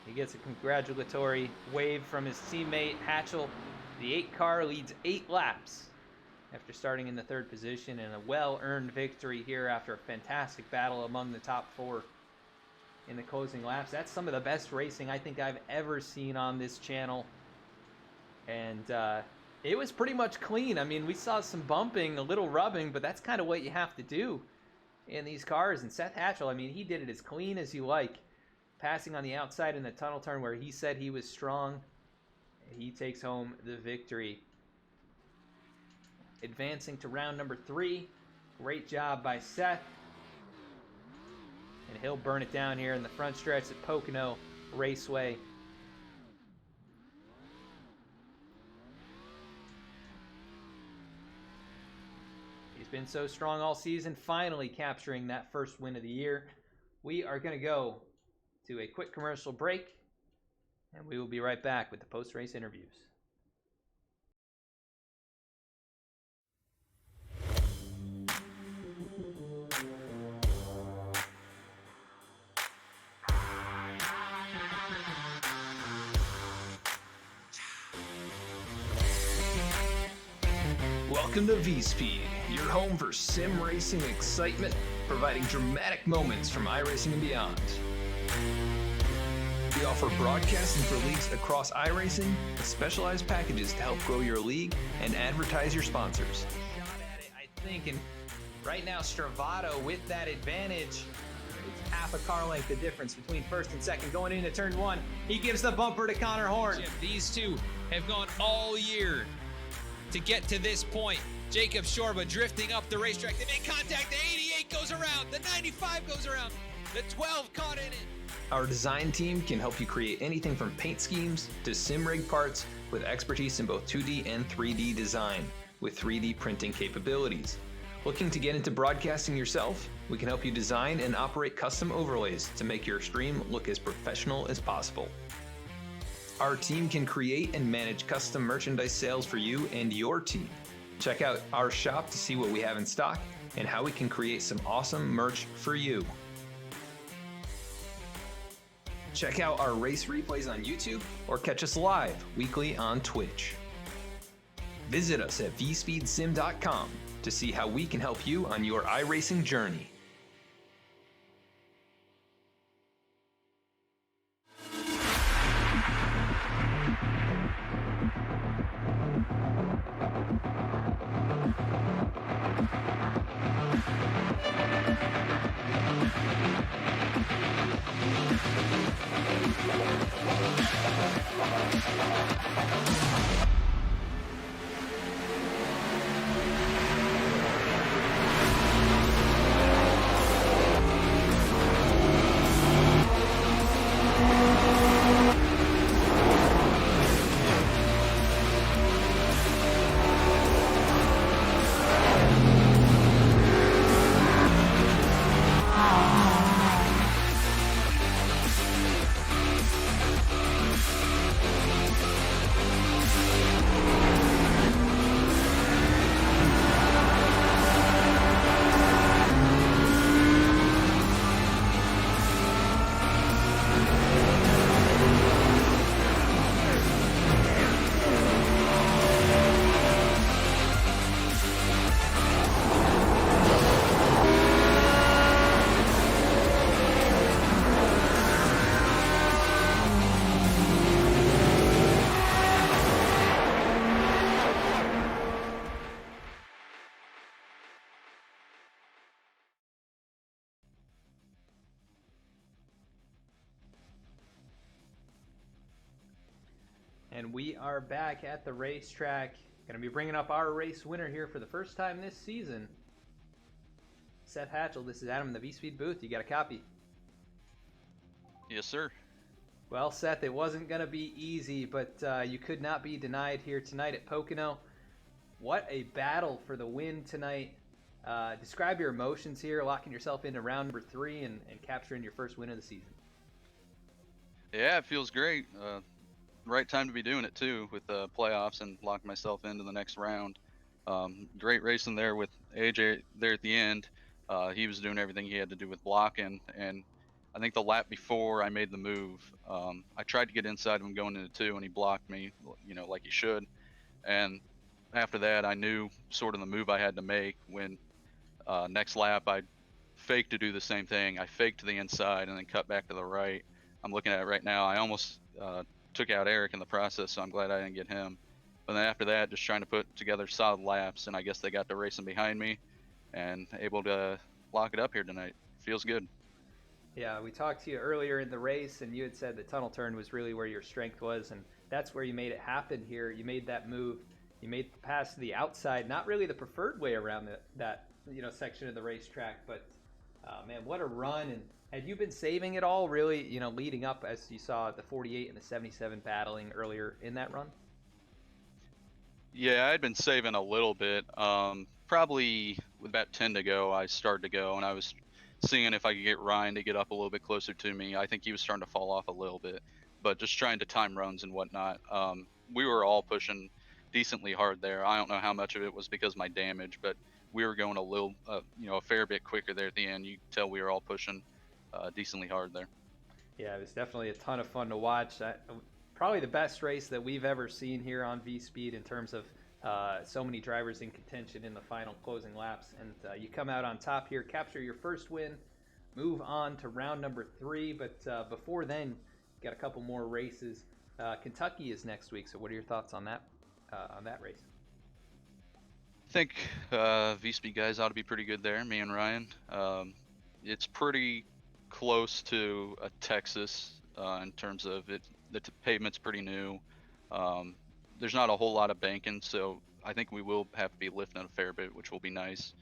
He gets a congratulatory wave from his teammate Hatchell. The 8 car leads 8 laps after starting in the 3rd position, and a well-earned victory here after a fantastic battle among the top 4 in the closing laps. That's some of the best racing I think I've ever seen on this channel. And it was pretty much clean. I mean, we saw some bumping, a little rubbing, but that's kind of what you have to do in these cars. And Seth Hatchell, I mean, he did it as clean as you like. Passing on the outside in the tunnel turn where he said he was strong. He takes home the victory. Advancing to round number 3. Great job by Seth. And he'll burn it down here in the front stretch at Pocono Raceway. He's been so strong all season, finally capturing that first win of the year. We are going to go to a quick commercial break, and we will be right back with the post-race interviews. Welcome to VSPEED, your home for sim racing excitement, providing dramatic moments from iRacing and beyond. We offer broadcasting for leagues across iRacing with specialized packages to help grow your league and advertise your sponsors. Shot at it, I think, and right now Stravato with that advantage. It's half a car length the difference between first and second. Going into turn 1, he gives the bumper to Connor Horn. These two have gone all year to get to this point. Jacob Shorba drifting up the racetrack. They make contact. The 88 goes around. The 95 goes around. The 12 caught in it. Our design team can help you create anything from paint schemes to sim rig parts with expertise in both 2D and 3D design with 3D printing capabilities. Looking to get into broadcasting yourself? We can help you design and operate custom overlays to make your stream look as professional as possible. Our team can create and manage custom merchandise sales for you and your team. Check out our shop to see what we have in stock and how we can create some awesome merch for you. Check out our race replays on YouTube or catch us live weekly on Twitch. Visit us at vspeedsim.com to see how we can help you on your iRacing journey. And we are back at the racetrack. Going to be bringing up our race winner here for the first time this season. Seth Hatchell, this is Adam in the VSPEED booth. You got a copy? Yes, sir. Well, Seth, it wasn't going to be easy, but you could not be denied here tonight at Pocono. What a battle for the win tonight. Describe your emotions here, locking yourself into round number 3 and capturing your first win of the season. Yeah, it feels great. Right time to be doing it too, with the playoffs and locking myself into the next round. Great racing there with AJ there at the end. He was doing everything he had to do with blocking, and I think the lap before I made the move, I tried to get inside of him going into 2, and he blocked me, like he should. And after that, I knew sort of the move I had to make. When next lap, I faked to do the same thing. I faked to the inside and then cut back to the right. I'm looking at it right now. I almost took out Eric in the process, so I'm glad I didn't get him. But then after that, just trying to put together solid laps, and I guess they got to racing behind me and able to lock it up here tonight. Feels good. Yeah, we talked to you earlier in the race, and you had said the tunnel turn was really where your strength was, and that's where you made it happen here. You made that move. You made the pass to the outside, not really the preferred way around that section of the racetrack, but man, what a run. And had you been saving it all, really, leading up, as you saw the 48 and the 77 battling earlier in that run? Yeah, I'd been saving a little bit. Probably with about 10 to go, I started to go, and I was seeing if I could get Ryan to get up a little bit closer to me. I think he was starting to fall off a little bit, but just trying to time runs and whatnot. We were all pushing decently hard there. I don't know how much of it was because of my damage, but we were going a little, a fair bit quicker there at the end. You could tell we were all pushing decently hard there. Yeah, it was definitely a ton of fun to watch. Probably the best race that we've ever seen here on VSPEED in terms of so many drivers in contention in the final closing laps. And you come out on top here, capture your first win, move on to round number 3. But before then, you got a couple more races. Kentucky is next week. So what are your thoughts on that race? I think VSPEED guys ought to be pretty good there, me and Ryan. It's pretty close to a Texas in terms of it. The pavement's pretty new. There's not a whole lot of banking, so I think we will have to be lifting a fair bit, which will be nice.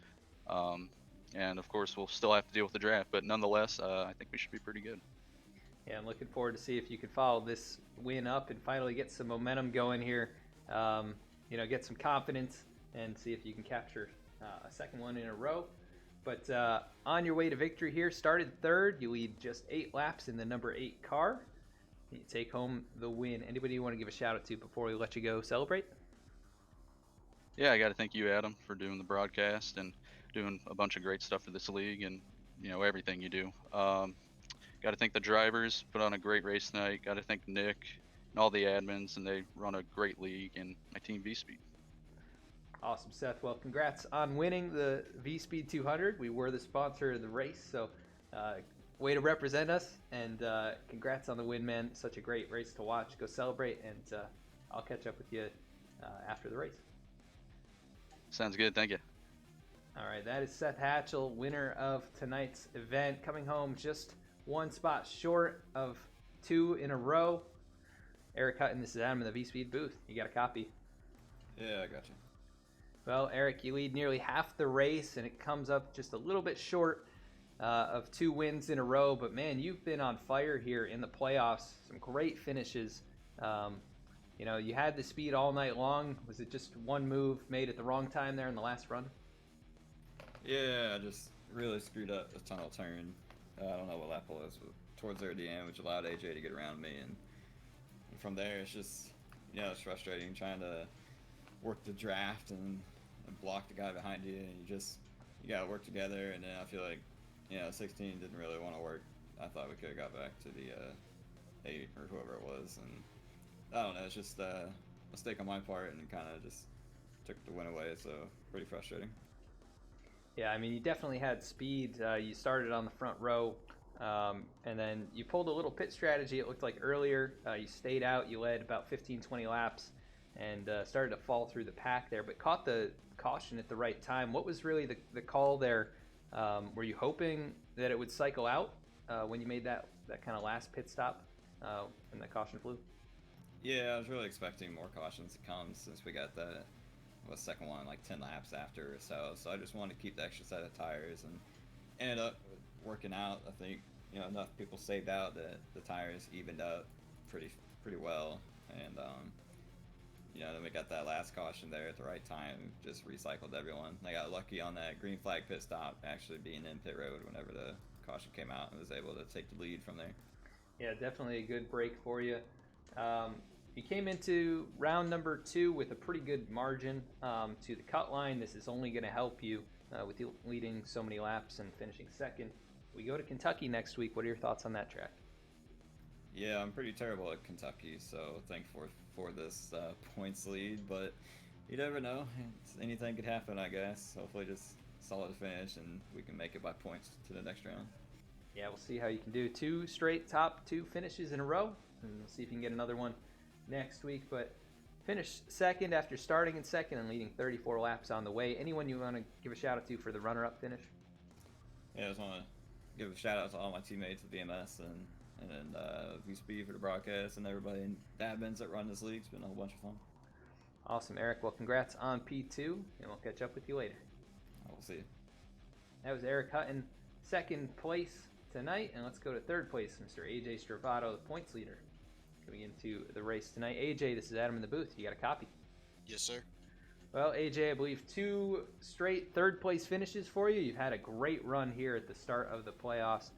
And of course, we'll still have to deal with the draft, but nonetheless, I think we should be pretty good. Yeah, I'm looking forward to see if you can follow this win up and finally get some momentum going here. Get some confidence and see if you can capture a second one in a row. But on your way to victory here, started 3rd. You lead just 8 laps in the number 8 car. You take home the win. Anybody you want to give a shout out to before we let you go celebrate? Yeah, I got to thank you, Adam, for doing the broadcast and doing a bunch of great stuff for this league and everything you do. Got to thank the drivers, put on a great race tonight. Got to thank Nick and all the admins, and they run a great league, and my team VSPEED. Awesome, Seth. Well, congrats on winning the VSPEED 200. We were the sponsor of the race, so way to represent us, and congrats on the win, man. Such a great race to watch. Go celebrate, and I'll catch up with you after the race. Sounds good. Thank you. All right, that is Seth Hatchell, winner of tonight's event, coming home just 1 spot short of 2 in a row. Eric Hutton, this is Adam in the VSPEED booth. You got a copy? Yeah, I got you. Well, Eric, you lead nearly half the race, and it comes up just a little bit short of 2 wins in a row. But, man, you've been on fire here in the playoffs. Some great finishes. You had the speed all night long. Was it just one move made at the wrong time there in the last run? Yeah, I just really screwed up the tunnel turn. I don't know what lap it was, but towards there at the end, which allowed AJ to get around me. And from there, it's just, it's frustrating trying to work the draft and block the guy behind you. And you got to work together. And then I feel like, 16 didn't really want to work. I thought we could have got back to the 8 or whoever it was. And I don't know, it's just a mistake on my part and kind of just took the win away. So pretty frustrating. Yeah, I mean, you definitely had speed. You started on the front row, and then you pulled a little pit strategy, it looked like earlier. You stayed out, you led about 15, 20 laps, and started to fall through the pack there, but caught the caution at the right time. What was really the call there? Were you hoping that it would cycle out when you made that kind of last pit stop and the caution flew? Yeah, I was really expecting more cautions to come since we got the second one like 10 laps after or so. So I just wanted to keep the extra set of tires, and ended up working out. I think enough people saved out that the tires evened up pretty well, and then we got that last caution there at the right time, just recycled everyone. I got lucky on that green flag pit stop, actually being in pit road whenever the caution came out, and was able to take the lead from there. Yeah, definitely a good break for you. You came into round number 2 with a pretty good margin to the cut line. This is only going to help you with you leading so many laps and finishing second. We go to Kentucky next week. What are your thoughts on that track? Yeah, I'm pretty terrible at Kentucky, so thankful for this points lead, but you never know. Anything could happen, I guess. Hopefully just solid finish, and we can make it by points to the next round. Yeah, we'll see how you can do. 2 straight top 2 finishes in a row, and we'll see if you can get another one next week. But finish second after starting in second and leading 34 laps on the way. Anyone you want to give a shout out to for the runner-up finish? Yeah, I just want to give a shout out to all my teammates at VMS and then VSPEED for the broadcast, and everybody in admins that run this league. It's been a whole bunch of fun. Awesome, Eric. Well, congrats on P2, and we'll catch up with you later. I will see you. That was Eric Hutton, second place tonight, and let's go to third place, Mr. AJ Stravato, the points leader, coming into the race tonight. AJ, this is Adam in the booth. You got a copy? Yes, sir. Well, AJ, I believe 2 straight third place finishes for you. You've had a great run here at the start of the playoffs.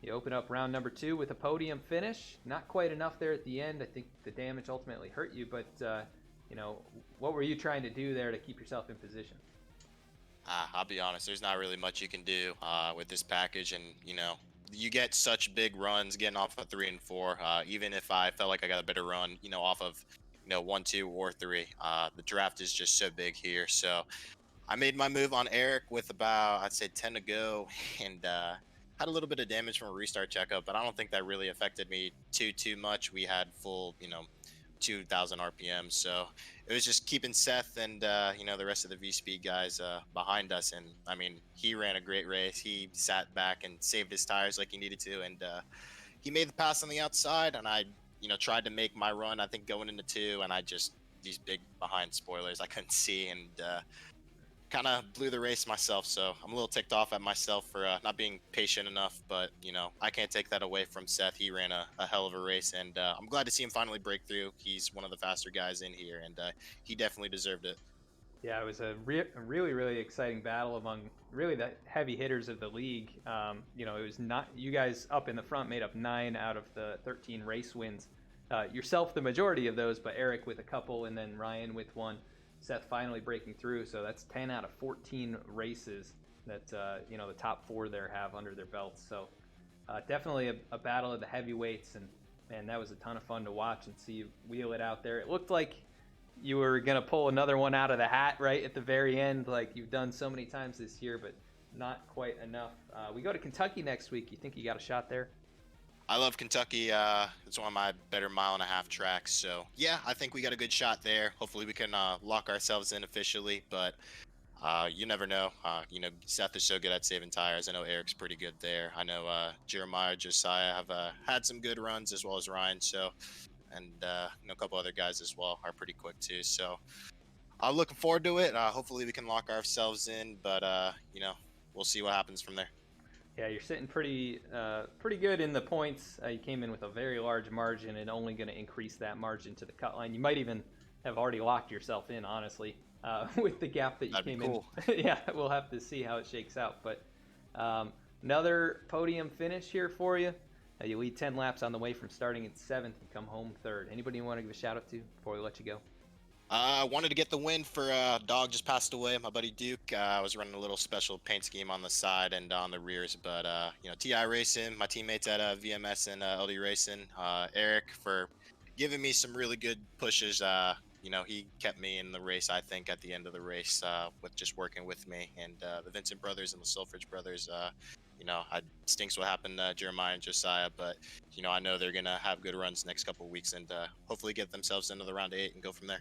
You open up round number 2 with a podium finish. Not quite enough there at the end. I think the damage ultimately hurt you, but what were you trying to do there to keep yourself in position? I'll be honest, there's not really much you can do with this package, and you get such big runs getting off of 3 and 4. Even if I felt like I got a better run, off of 1, 2, or 3, the draft is just so big here. So I made my move on Eric with about, I'd say, 10 to go, and had a little bit of damage from a restart checkup, but I don't think that really affected me too much. We had full 2,000 RPM, so it was just keeping Seth and the rest of the VSPEED guys behind us. And I mean, he ran a great race. He sat back and saved his tires like he needed to, and he made the pass on the outside, and I tried to make my run, I think, going into 2, and I just, these big behind spoilers I couldn't see, and kind of blew the race myself. So I'm a little ticked off at myself for not being patient enough, but I can't take that away from Seth. He ran a hell of a race, and I'm glad to see him finally break through. He's one of the faster guys in here, and he definitely deserved it. Yeah, it was a really exciting battle among really the heavy hitters of the league. It was not, you guys up in the front made up 9 out of the 13 race wins. Yourself the majority of those, but Eric with a couple, and then Ryan with 1. Seth finally breaking through, so that's 10 out of 14 races that the top 4 there have under their belts. So definitely a battle of the heavyweights, and man, that was a ton of fun to watch and see you wheel it out there. It looked like you were gonna pull another one out of the hat right at the very end, like you've done so many times this year, but not quite enough. We go to Kentucky next week. You think you got a shot there? I love Kentucky. It's one of my better 1.5-mile tracks. So yeah, I think we got a good shot there. Hopefully we can lock ourselves in officially, but you never know. Seth is so good at saving tires. I know Eric's pretty good there. I know Jeremiah, Josiah have had some good runs, as well as Ryan. So, and a couple other guys as well are pretty quick too. So I'm looking forward to it. Hopefully we can lock ourselves in, but we'll see what happens from there. Yeah, you're sitting pretty good in the points. You came in with a very large margin, and only going to increase that margin to the cut line. You might even have already locked yourself in, honestly, with the gap that you That'd came be cool. in. Yeah, we'll have to see how it shakes out. But another podium finish here for you. You lead 10 laps on the way from starting in 7th and come home 3rd. Anybody you want to give a shout out to before we let you go? I wanted to get the win for dog just passed away, my buddy Duke. I was running a little special paint scheme on the side and on the rears, but TI Racing, my teammates at VMS and LD Racing, Eric for giving me some really good pushes. He kept me in the race, I think, at the end of the race with just working with me, and the Vincent brothers and the Silfridge brothers. It stinks what happened to Jeremiah and Josiah, but I know they're gonna have good runs next couple of weeks, and hopefully get themselves into the round 8 and go from there.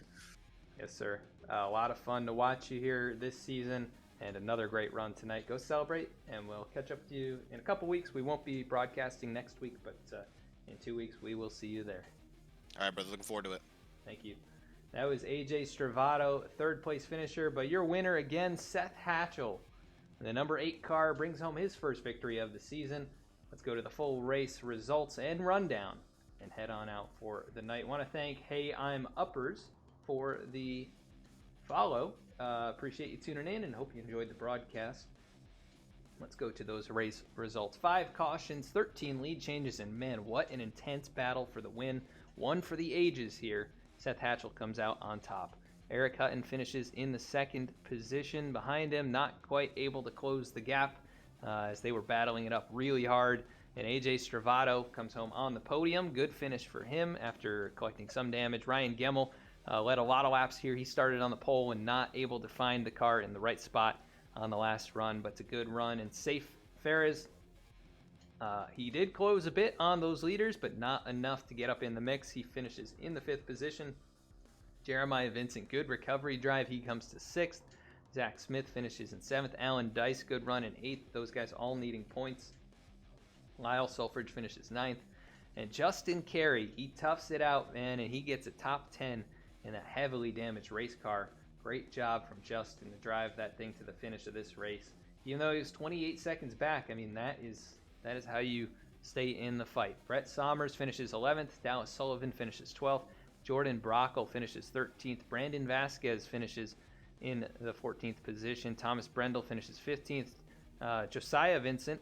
Yes, sir. A lot of fun to watch you here this season, and another great run tonight. Go celebrate, and we'll catch up with you in a couple weeks. We won't be broadcasting next week, but in 2 weeks we will see you there. All right, brother. Looking forward to it. Thank you. That was AJ Stravato, 3rd place finisher, but your winner again, Seth Hatchell. The number 8 car brings home his first victory of the season. Let's go to the full race results and rundown. and head on out for the night. Want to thank Hey I'm Uppers for the follow. Appreciate you tuning in and hope you enjoyed the broadcast. Let's go to those race results. 5 cautions, 13 lead changes, and man, what an intense battle for the win. One for the ages here. Seth Hatchell comes out on top. Eric Hutton finishes in the 2nd position. Behind him, not quite able to close the gap as they were battling it up really hard. And AJ Stravato comes home on the podium. Good finish for him after collecting some damage. Ryan Gemmel led a lot of laps here. He started on the pole and not able to find the car in the right spot on the last run, but it's a good run. And Safe Ferris, he did close a bit on those leaders, but not enough to get up in the mix. He finishes in the 5th position. Jeremiah Vincent, good recovery drive. He comes to 6th. Zach Smith finishes in 7th. Alan Dice, good run in 8th. Those guys all needing points. Lyle Sulfridge finishes 9th. And Justin Carey, he toughs it out, man, and he gets a top 10 in a heavily damaged race car. Great job from Justin to drive that thing to the finish of this race. Even though he was 28 seconds back, I mean, that is how you stay in the fight. Brett Sommers finishes 11th. Dallas Sullivan finishes 12th. Jordan Brockle finishes 13th. Brandon Vasquez finishes in the 14th position. Thomas Brendel finishes 15th. Josiah Vincent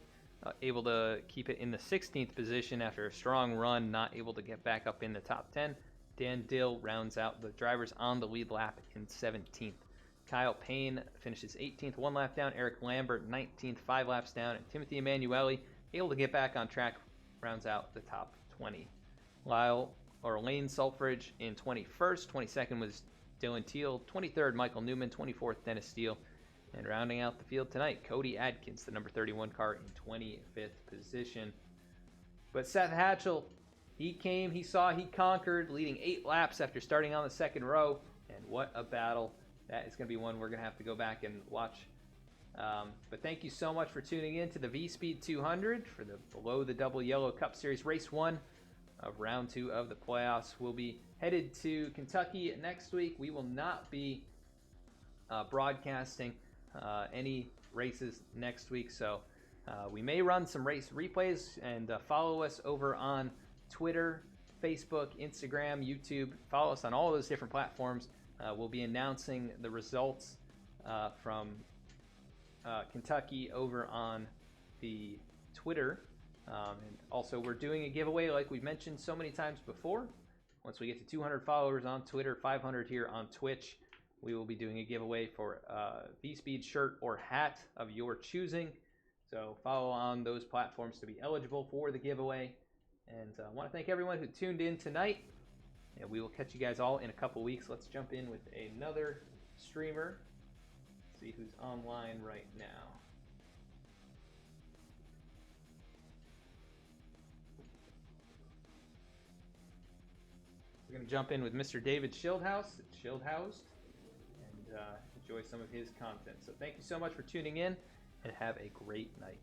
able to keep it in the 16th position after a strong run, not able to get back up in the top 10. Dan Dill rounds out the drivers on the lead lap in 17th. Kyle Payne finishes 18th, 1 lap down. Eric Lambert 19th, 5 laps down. And Timothy Emanuele, able to get back on track, rounds out the top 20. Lane Sulfridge in 21st. 22nd was Dylan Teal. 23rd, Michael Newman. 24th, Dennis Steele. And rounding out the field tonight, Cody Adkins, the number 31 car, in 25th position. But Seth Hatchell, he came, he saw, he conquered, leading 8 laps after starting on the 2nd row. And what a battle. That is going to be one we're going to have to go back and watch. But thank you so much for tuning in to the VSPEED 200 for the Below the Double Yellow Cup Series Race 1 of Round 2 of the playoffs. We'll be headed to Kentucky next week. We will not be broadcasting any races next week, so we may run some race replays. And follow us over on Twitter, Facebook, Instagram, YouTube. Follow us on all those different platforms. We'll be announcing the results from Kentucky over on the Twitter. And also, we're doing a giveaway like we've mentioned so many times before. Once we get to 200 followers on Twitter, 500 here on Twitch, we will be doing a giveaway for a VSPEED shirt or hat of your choosing. So follow on those platforms to be eligible for the giveaway. And I want to thank everyone who tuned in tonight. And we will catch you guys all in a couple weeks. Let's jump in with another streamer. See who's online right now. We're going to jump in with Mr. David Schildhouse, and enjoy some of his content. So thank you so much for tuning in, and have a great night.